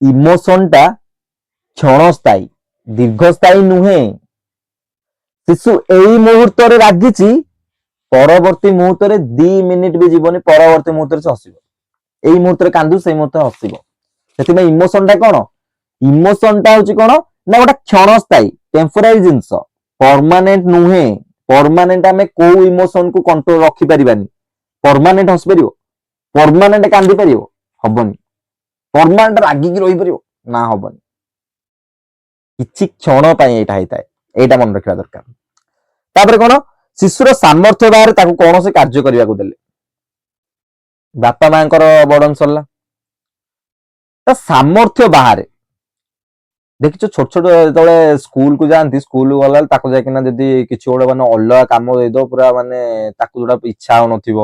ଇମୋସନଟା କ୍ଷଣସ୍ଥାୟୀ, ଦୀର୍ଘସ୍ଥାୟୀ ନୁହେଁ। ଶିଶୁ ଏଇ ମୁହୂର୍ତ୍ତରେ ରାଗିଛି, ପରବର୍ତ୍ତୀ ମୁହୂର୍ତ୍ତରେ 2 ମିନିଟ ବି ଯିବନି, ପରବର୍ତ୍ତୀ ମୁହୂର୍ତ୍ତରେ ସେ ହସିବ, ଏଇ ମୁହୂର୍ତ୍ତରେ କାନ୍ଦୁ, ସେଇ ମୁହୂର୍ତ୍ତରେ ହସିବ। ସେଥିପାଇଁ ଇମୋସନଟା କଣ, ଇମୋସନଟା ହଉଛି କଣ ନା ଗୋଟେ କ୍ଷଣସ୍ଥାୟୀ, ଟେମ୍ପୋରାରୀ ଜିନିଷ, ପରମାନେଣ୍ଟ ନୁହେଁ। ପରମାନେଣ୍ଟ ଆମେ କୋଉ ଇମୋସନକୁ କଣ୍ଟ୍ରୋଲ ରଖିପାରିବାନି। ପରମାନେଣ୍ଟ ହସି ପାରିବ, ପରମାନେଣ୍ଟ କାନ୍ଦି ପାରିବ, ହବନି। ପରମାନେଣ୍ଟ ରାଗିକି ରହିପାରିବ, ନା ହବନି। କିଛି କ୍ଷଣ ପାଇଁ ଏଇଟା ହେଇଥାଏ, ଏଇଟା ମନେ ରଖିବା ଦରକାର। ତାପରେ କଣ, ଶିଶୁର ସାମର୍ଥ୍ୟ ବାହାରେ ତାକୁ କୌଣସି କାର୍ଯ୍ୟ କରିବାକୁ ଦେଲେ, ବାପା ମାଙ୍କର ବର୍ଡନ ସରିଲା, ତା ସାମର୍ଥ୍ୟ ବାହାରେ। ଦେଖିଛ ଛୋଟ ଛୋଟ ଯେତେବେଳେ ସ୍କୁଲକୁ ଯାଆନ୍ତି, ସ୍କୁଲ ଗଲା ତାକୁ ଯାଇକିନା ଯଦି କିଛି ଗୋଟେ ମାନେ ଅଲଗା କାମ ଦେଇଦବ, ପୁରା ମାନେ ତାକୁ ଯୋଉଟା ଇଚ୍ଛା ହଉନଥିବ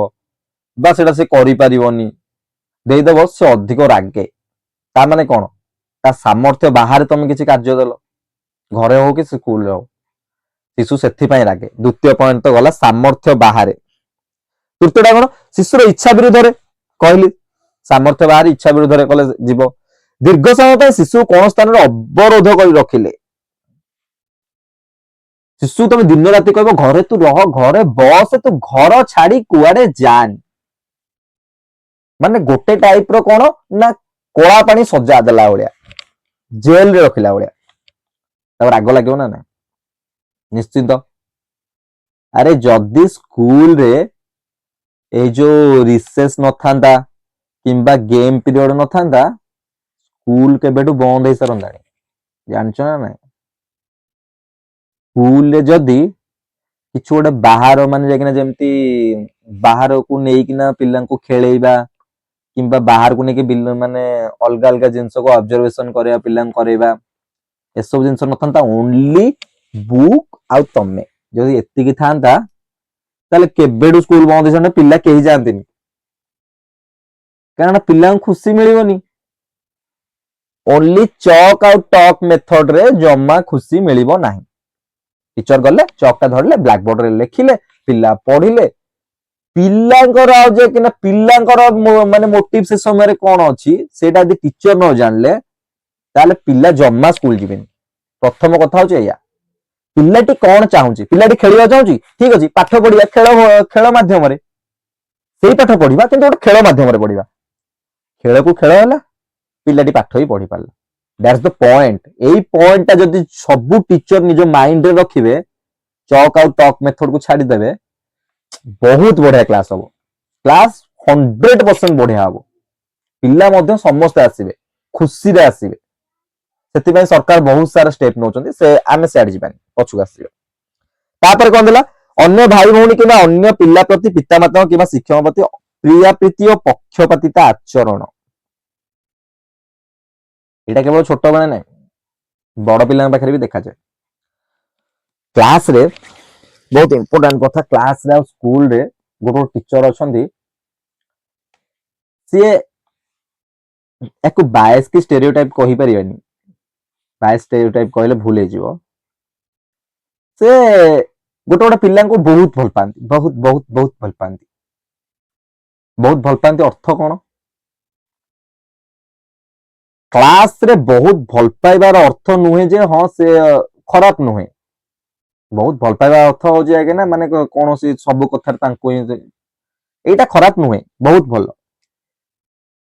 ବା ସେଟା ସେ କରିପାରିବନି, ଦେଇଦବ, ସେ ଅଧିକ ରାଗେ। ତା ମାନେ କଣ, ତା ସାମର୍ଥ୍ୟ ବାହାରେ ତମେ କିଛି କାର୍ଯ୍ୟ ଦେଲ, ଘରେ ହଉ କି ସ୍କୁଲରେ ହଉ, ଶିଶୁ ସେଥିପାଇଁ ରାଗେ। ଦ୍ୱିତୀୟ ପଏଣ୍ଟ ତ ଗଲା ସାମର୍ଥ୍ୟ ବାହାରେ। ତୃତୀୟଟା କଣ, ଶିଶୁର ଇଚ୍ଛା ବିରୁଦ୍ଧରେ, କହିଲି ସାମର୍ଥ୍ୟ ବାହାରେ, ଇଚ୍ଛା ବିରୁଦ୍ଧରେ କଲେ ଯିବ। ଦୀର୍ଘ ସମୟ ପାଇଁ ଶିଶୁ କୌଣସି ସ୍ଥାନରେ ଅବରୋଧ କରି ରଖିଲେ, ଶିଶୁ ତମେ ଦିନ ରାତି କହିବ ଘରେ ତୁ ରହ, ଘରେ ବସ, ତୁ ଘର ଛାଡି କୁଆଡେ ଯାନି, ମାନେ ଗୋଟେ ଟାଇପ ର କଣ ନା କଳା ପାଣି ସଜା ଦେଲା ଭଳିଆ, ଜେଲରେ ରଖିଲା ଭଳିଆ, ତାକୁ ରାଗ ଲାଗିବ ନା ନାଇଁ? ନିଶ୍ଚିତ। ଆରେ ଯଦି ସ୍କୁଲରେ ଏଇ ଯୋଉ ରିସେସ ନଥାନ୍ତା କିମ୍ବା ଗେମ୍ ପିରିୟଡ ନଥାନ୍ତା, ସ୍କୁଲ କେବେଠୁ ବନ୍ଦ ହେଇସାରନ୍ତାଣି, ଜାଣିଛ ନା ନାଇଁ? ସ୍କୁଲରେ ଯଦି କିଛି ଗୋଟେ ବାହାର, ମାନେ ଯାଇକିନା ଯେମିତି ବାହାରକୁ ନେଇକିନା ପିଲାଙ୍କୁ ଖେଳେଇବା କିମ୍ବା ବାହାରକୁ ନେଇକି ମାନେ ଅଲଗା ଅଲଗା ଜିନିଷକୁ ଅବଜରଭେସନ କରିବା, ପିଲାଙ୍କୁ କରେଇବା, ଏସବୁ ଜିନିଷ ନଥାନ୍ତା, ଓନ୍ଲି ବୁକ୍ ଆଉ ତମେ, ଯଦି ଏତିକି ଥାନ୍ତା ତାହେଲେ କେବେଠୁ ସ୍କୁଲ ବନ୍ଦ ହେଇସାରନ୍ତା, ପିଲା କେହି ଯାଆନ୍ତିନି, କାରଣ ପିଲାଙ୍କୁ ଖୁସି ମିଳିବନି। ଓନ୍ଲି ଚକ୍ ଆଉ ଟକ୍ ମେଥଡରେ ଜମା ଖୁସି ମିଳିବ ନାହିଁ। ଟିଚର ଗଲେ, ଚକ୍ ଟା ଧରିଲେ, ବ୍ଲାକ୍ ବୋର୍ଡରେ ଲେଖିଲେ, ପିଲା ପଢିଲେ, ପିଲାଙ୍କର ଆଉ ଯେ କିନା ପିଲାଙ୍କର ମାନେ ମୋଟିଭ ସେ ସମୟରେ କଣ ଅଛି ସେଇଟା ଯଦି ଟିଚର ନ ଜାଣିଲେ, ତାହେଲେ ପିଲା ଜମା ସ୍କୁଲ ଯିବେନି। ପ୍ରଥମ କଥା ହଉଛି ଏଇଆ, ପିଲାଟି କଣ ଚାହୁଁଛି, ପିଲାଟି ଖେଳିବାକୁ ଚାହୁଁଛି, ଠିକ ଅଛି, ପାଠ ପଢିବା, ଖେଳ ମାଧ୍ୟମରେ ସେଇ ପାଠ ପଢିବା, କିନ୍ତୁ ଗୋଟେ ଖେଳ ମାଧ୍ୟମରେ ପଢିବା, ଖେଳକୁ ଖେଳ ହେଲା, ପିଲାଟି ପାଠ ହିଁ ପଢି ପାରିଲା। That's the point. ଏଇ ପଏଣ୍ଟଟା ଯଦି ସବୁ ଟିଚର ନିଜ ମାଇଣ୍ଡରେ ରଖିବେ, ଚକ୍ ଆଉ ଟକ୍ ମେଥଡକୁ ଛାଡିଦେବେ, ବହୁତ ବଢିଆ କ୍ଲାସ ହବ, କ୍ଲାସ 100% ବଢିଆ ହବ, ପିଲା ମଧ୍ୟ ସମସ୍ତେ ଆସିବେ, ଖୁସିରେ ଆସିବେ। ସେଥିପାଇଁ ସରକାର ବହୁତ ସାରା ଷ୍ଟେପ ନଉଛନ୍ତି, ସେ ଆମେ ସିଆଡେ ଯିବାନି, ପଛକୁ ଆସିବା। तापर कौन देला अन्य भाई भौणी किंबा अन्य पिला प्रति पितामाता किंबा शिक्षक प्रति प्रिया प्रीति और पक्षपातिता आचरण एटा केवल छोट बेले ना बड़ पिला पाखे भी देखा जाए क्लास रे बहुत इंपोर्टेंट कथा क्लास रे स्कूल रे गोटे टीचर अच्छा सी एक बायस की स्टेरियोटाइप कहि परिबानी बायस स्टेरियोटाइप कहले भूल हे जीवो से गोटे गोटे पिला को बहुत भल पाती बहुत बहुत बहुत भल पाती बहुत भल पाती अर्थ कौन क्लास रे बहुत भल पाइबार अर्थ नुहे जे हाँ से खराब नुहे बहुत भल पाइबार अर्थ हो जाए ना माने कौन सी सब कथार एटा खराब नुहे बहुत भल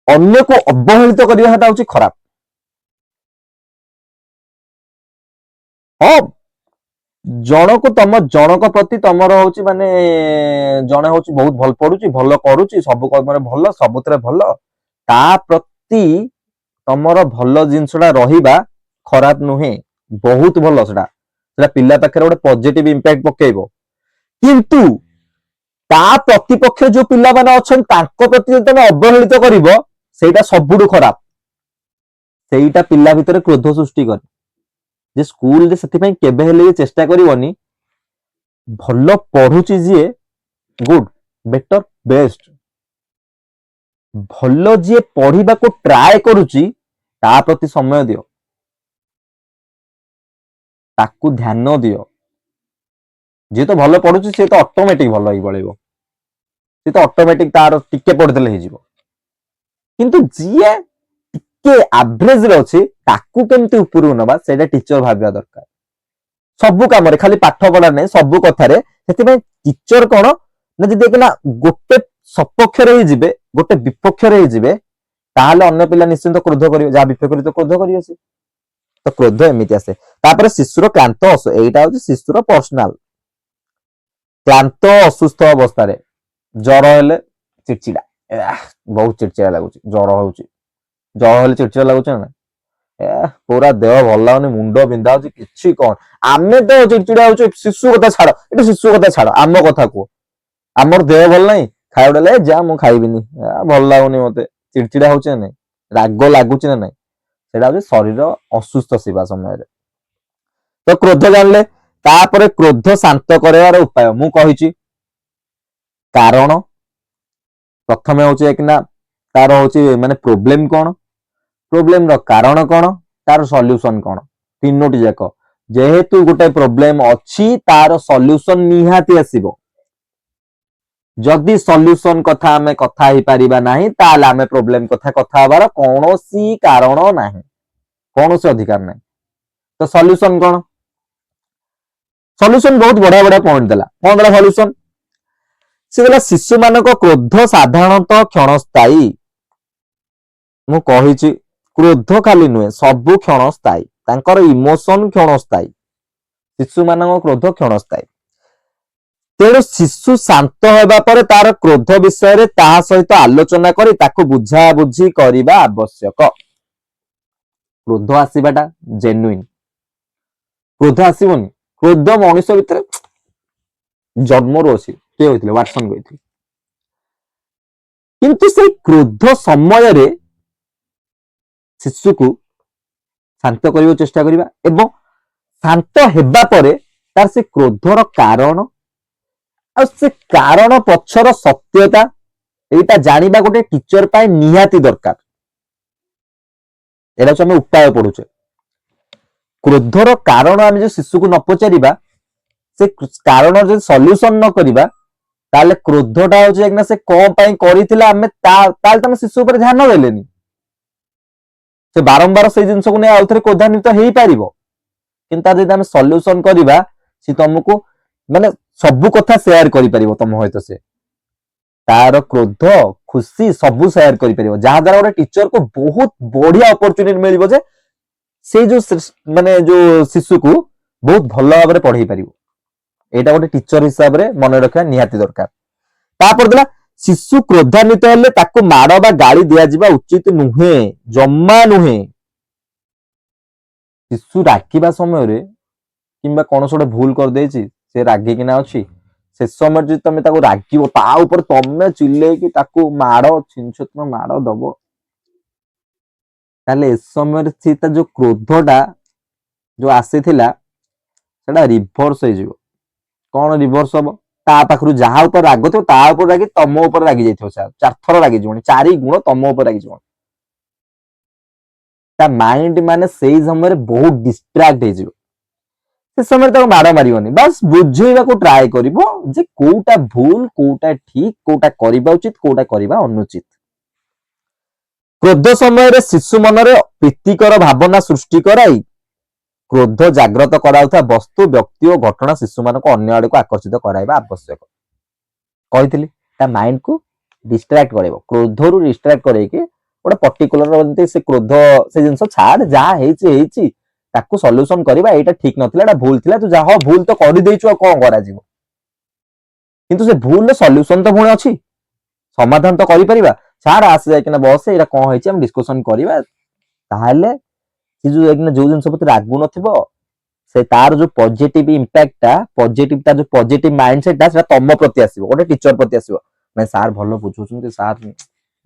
अन्य को अवहेलित करवाटा हूँ खराब हाँ जनक तुम जनक प्रति तुमर हूँ माने जड़े हूँ बहुत भल पड़ुची भल करुची सब कर्म भल सबुत भल ता प्रति तुमर भल जिनसटा रहिबा खराब नुहे बहुत भल सेटा पिला पाखे गोटे पॉजिटिव इंपैक्ट पकेइबो किंतु ता प्रतिपक्ष जो पिला माने अछन तांको प्रति जदि तुम अवहेलित करिवो सेटा सबुठु खराब सेटा पिला भितर क्रोध सृष्टि करे जे स्कूल रे सेति पई केबे हेले चेष्टा करिवोनी भल पढुची जे गुड बेटर बेस्ट भल जे पढ़िबा को ट्राई करूची ता प्रति समय दियो ताकू ध्यान दियो जे तो भल पढुची से तो ऑटोमेटिक भल ही पळेबो से तो ऑटोमेटिक तार टिके पढदेले हे जीवो किंतु जिए टिके एवरेज रे अछि ताकू केमती उपरु नबा सेटा टीचर भाबिया दरकार सब काम रे खाली पाठ पढ़ा नै सब कथा रे सेति पई टीचर कोन ना जदि एकना गोटे सपक्ष रे जिबे गोटे विपक्ष रे जिबे ताहाले अन्य पिला निश्चित क्रोध करियो जा विपक्ष तो क्रोध करियो से तो क्रोध एमिति आसे तापर शिशुर क्लांत एटा होची शिशुर पर्सनल क्लांत असुस्थ अवस्था रे जर हेले चिड़चिड़ा बहुत चिड़चिड़ा लगुच जर होउची जर हेले चिड़चिड़ा लगुच ना पूरा देह भल लागुनी मुंड बिंधा होची किछि कोन आमे तो चिड़चिड़ा होची शिशु कथा छाड़ एटा शिशु कथा छाड़ आम कथा को आमर देह भल नाही खाइ उडले जा मु खाइबिनी भल लागुनी मते चिड़चिड़ा होची ना राग लागुची ना नाही सेटा होची शरीर असुस्थ सेवा समय रे तो क्रोध जानले तापरे क्रोध शांत करवार उपाय मु कहिची कारण प्रथमे होची एक ना तार होची माने प्रॉब्लम कोन प्रॉब्लम रो कारण कोन तार सॉल्यूशन कोन तीनोटी जाक जेहेतु गोटे प्रॉब्लम अछि तार सॉल्यूशन निहाती आसीबो जदि सॉल्यूशन कथा हमें कथा ही परिबा नाही ताले हमें प्रॉब्लम कथा कथा हबार कोनोसी कारण नाही कोनोसी अधिकार नाही तो सॉल्यूशन कोन सॉल्यूशन बहुत बड़ा बड़ा पॉइंट देला कोन देला सॉल्यूशन से देला शिशु मानक क्रोध साधारणतः क्षणस्थायी मु कहिची क्रोध खाली नुहे सब क्षणस्थायी तांकर इमोशन क्षणस्थायी शिशु मानक क्रोध क्षणस्थायी तेणु शिशु शांत होगा पर तार क्रोध विषय रे ताहा सहित आलोचना करी ताको बुझा बुझी करिबा आवश्यक क्रोध आसीबाटा जेन्युइन क्रोध आसीबोनी क्रोध मनुष्य भितर जन्मरो अछि के होइथिले वाटसन होइथिले किंतु से क्रोध समय रे शिशु को शांत करियो चेष्टा करिबा एवं शांत हेबा परे तार से क्रोधर कारण आ से कारण पक्षर सत्यता एटा जानिबा गोटे टीचर पाए निहाती दरकार एटा हम उपाय पढुचे क्रोधर कारण आम जो शिशु को न पचारिबा से कारण जो सॉल्यूशन न करिबा ताले क्रोधटा हो जे से कोन पई करिथिला हमें ताले तम शिशु पर ध्यान देलेनी से बारंबार से जिंस को ने आउथरे क्रोधान्वित हेई पारिबो किंतु यदि हम सॉल्यूशन करिबा से तुमको माने सब कथा शेयर करि परिबो तुम होयतो से तार क्रोध खुशी सब शेयर करि परिबो जहा द्वारा गोटे टीचर को बहुत बढ़िया अपॉर्चुनिटी मिलिबो जे से जो माने जो शिशु को बहुत भल भाव में पढ़ाई पारिबो एटा गोटे टीचर हिसाब रे मन रखा निहाती दरकार तापर देला शिशु क्रोधान्वित हेले ताको माड़ बा गाली दिया जिबा उचित नुहे जम्मा नुहे शिशु राखिबा समय रे किंबा कोन सोडे भूल कर देछि से रागिकिना अच्छी से समय जो तुम रागिब ता ऊपर तमे चिल्लेकी ताकू माड़ छिनछत्र माड़ दब ताले ए समय से जो क्रोधटा जो आसीथिला सेटा रिभर्स हो कौन रिभर्स हम ता पाखरु जहा ऊपर राग थो ता ऊपर रागी तम ऊपर रागी जाइथो सर चार थर रागी जीवनी चारि गुण तम ऊपर रागी जीवन ता माइंड माने सेई समय बहुत डिस्ट्रैक्ट हे जिवो से समय तक माड़ मारिबनी बस बुझेबा को ट्राई करिवो जे कोउटा भूल कोउटा ठीक कोउटा करिबा उचित कोउटा करिबा अनुचित क्रोध समय रे शिशु मनरे प्रीतिकर भावना सृष्टि कराई क्रोध जाग्रत कराउथा वस्तु व्यक्ति और घटना शिशु मान को अन्य आड़ को आकर्षित कराइबा आवश्यक कही ता माइंड को डिस्ट्रैक्ट करेबो क्रोध रु डिस्ट्रैक्ट करैके गोटे पर्टिकुलर से क्रोध से जिनस छाड़ जहाँ हेची ताकू सॉल्यूशन करबा एटा ठीक नथिला एटा भूल थिला तू जहाँ भूल तो कर देइछु कोन करा जीवो किंतु से भूल सॉल्यूशन तो पुणी अछि समाधान तो करि परिबा छाड़ आस जाय किना बस एटा कोन हेची हम डिस्कशन करबा ताहाले से जो एक जो जिनस प्रति रागु नथिबो से तार जो पॉजिटिव इंपैक्ट पॉजिटिव ता जो पॉजिटिव माइंडसेट ता तम प्रति आसीबो गोटे टीचर प्रति आसीबो नै सार भलो बुझुछुंती सार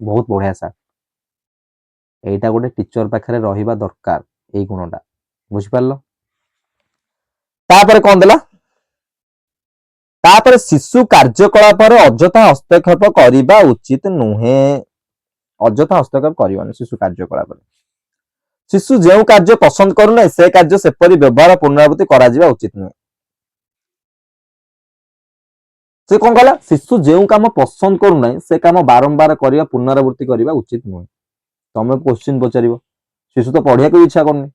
बहुत बढ़िया सार एटा गोटे टीचर पाखरे रहिबा दरकार एई गुणटा बुझ पारलो तापर कोन देला तापर शिशु कार्यकलाप अजथा हस्तक्षेप करिबा उचित नुहे अजथा हस्तक्षेप करिवानी शिशु कार्यकलाप शिशु जो कार्य पसंद करूना से कार्य सेपरी व्यवहार पुनरावृत्ति करा जिबा उचित नुहे से कौन कहला शिशु जो काम पसंद करूना से काम बारंबार करिया पुनरावृत्ति करिबा उचित नुहे तमे क्वेश्चन पचारिबो शिशु तो पढ़िया को इच्छा करनी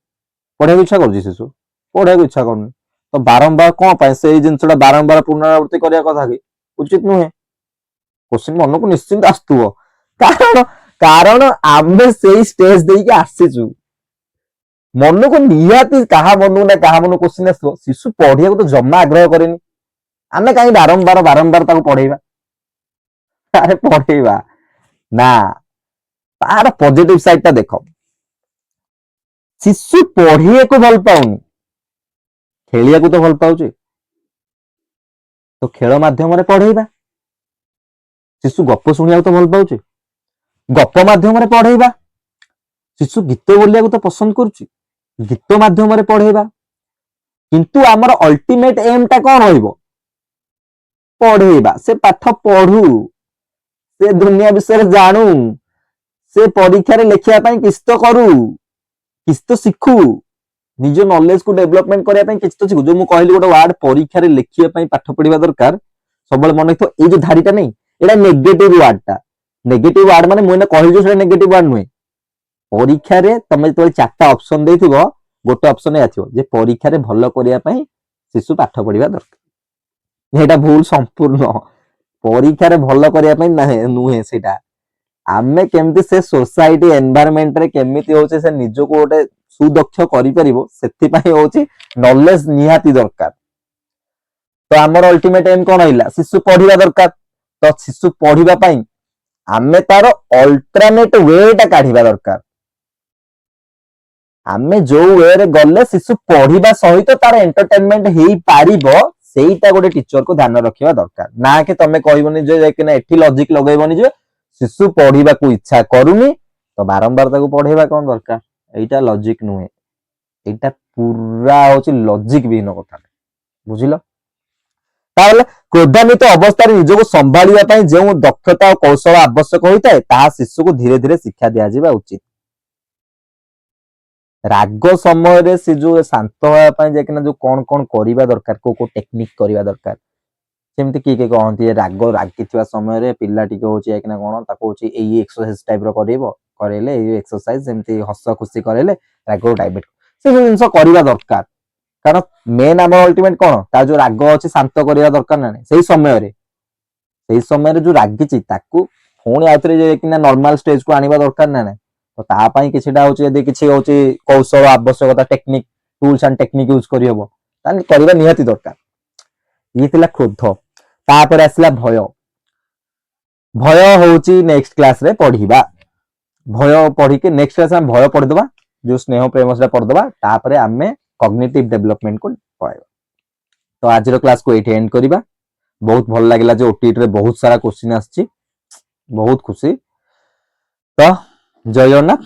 पढ़िया इच्छा कर शिशु पढ़िया इच्छा करनी तो बारंबार कौन पाए से जिनसटा बारंबार पुनरावृत्ति करिया कथा कि उचित नुहे क्वेश्चन मन को निश्चिंत आस्तुओ कारण कारण आमे से स्टेज दे के आसीचु मन को निहाती कहा मन ना कहा मन क्वेश्चन आसो शिशु पढ़िया को तो जम्मा आग्रह करेनी आमे कहीं बारंबार बारंबार ताको पढ़ेबा अरे पढ़ेबा ना तार पॉजिटिव साइड ता देखो शिशु पढ़िए को भल पाउनी खेलिया को तो भल पाउचे तो खेल माध्यम रे पढ़ेबा शिशु गप सुनिया तो भल पाउचे गप माध्यम रे पढ़ेबा शिशु गीत बोलिया को तो पसंद करूची गीत माध्यम रे पढ़ेबा किंतु हमर अल्टीमेट एम ता कोन होइबो पढ़ेबा से पाठ पढ़ू से दुनिया विषय जानू से परीक्षा रे लेखिया पई किस तो करू किस तो सिखू निज नॉलेज को डेवलपमेंट करिया पई किस तो सिखू जो मु कहली गोटे वर्ड परीक्षा रे लेखिया पई पाठ पढ़िबा दरकार सबले मन तो ए जो धारीटा नहीं एटा नेगेटिव वर्ड माने मुने कहली जो सेटा नेगेटिव वर्ड नुए परीक्षा रे तमे तो चारटा ऑप्शन देथिबो गोटे ऑप्शन आथिबो जे परीक्षा रे भलो करिया पई शिशु पाठ पढ़िबा दरकार एटा भूल संपूर्ण परीक्षा रे भलो करिया पई नुहे सेटा आमे केमती से सोसाइटी एनवायरनमेंट रे केमिति होचे से निज को गोटे सुदक्ष करि परिबो सेति पई होचे नॉलेज निहाती दरकार तो हमर अल्टीमेट एम कोन हइला शिशु पढ़िबा दरकार तो शिशु पढ़िबा पई आमे तार अल्टरनेट वे टा काढिबा दरकार आमे जो वे रे गले शिशु पढ़िबा सहित तार एंटरटेनमेंट हेई पारिबो सेईटा गोटे टीचर को ध्यान रखिबा दरकार ना कि तमे कहबोनी जे कि ना एठी लॉजिक लगेबोनी जे शिशु पढ़िबा को इच्छा करूनी तो बारंबार ताको पढ़ेबा कोन दरकार एटा लॉजिक नुहे एटा पूरा होची लॉजिक बिहीन कथा बुझिलो ताले क्रोधान्वित अवस्था रे निज को संभालिबा पई जे दक्षता और कौशल आवश्यक होइताय ता शिशु को धीरे धीरे शिक्षा दिया जिबा उचित राग समय रे से जो शांत होया पई जे कि जो कोन कोन करिबा दरकार को टेक्निक करिबा दरकार सेमती की कहती राग रागिथिबा समय रे पिल्ला टिके होची कि कोन ताको होची एई एक्सरसाइज टाइप रो करेबो करेले एई एक्सरसाइज सेमती हस खुशी करेले राग डायबिट से जिंस करिबा दरकार कारण मेन हमर अल्टीमेट कोन ता जो राग अछि शांत करिबा दरकार ना सेही समय रे जो रागिची ताकू पुणी आउतरे जे कि नॉर्मल स्टेज को आनिबा दरकार ना तो ता पई किछिटा होची यदि किछि होची कौशल आवश्यकता technique tools and technique use करियबो तान करिबा निहाती दरकार ये थिला क्रोध तापर आसला भय भय होची नेक्स्ट क्लास रे पढ़िबा भय पढ़ी के नेक्स्ट क्लास में भय पढ़ दबा जो स्नेह प्रेम से पढ़ दबा तापर आमे कॉग्निटिव डेवलपमेंट को पढ़ाइबा तो आज क्लास को ये एंड करवा। बहुत भल लगे जो ओटीटी रे बहुत सारा क्वेश्चन आसची, बहुत खुशी। तो जय जगन्नाथ।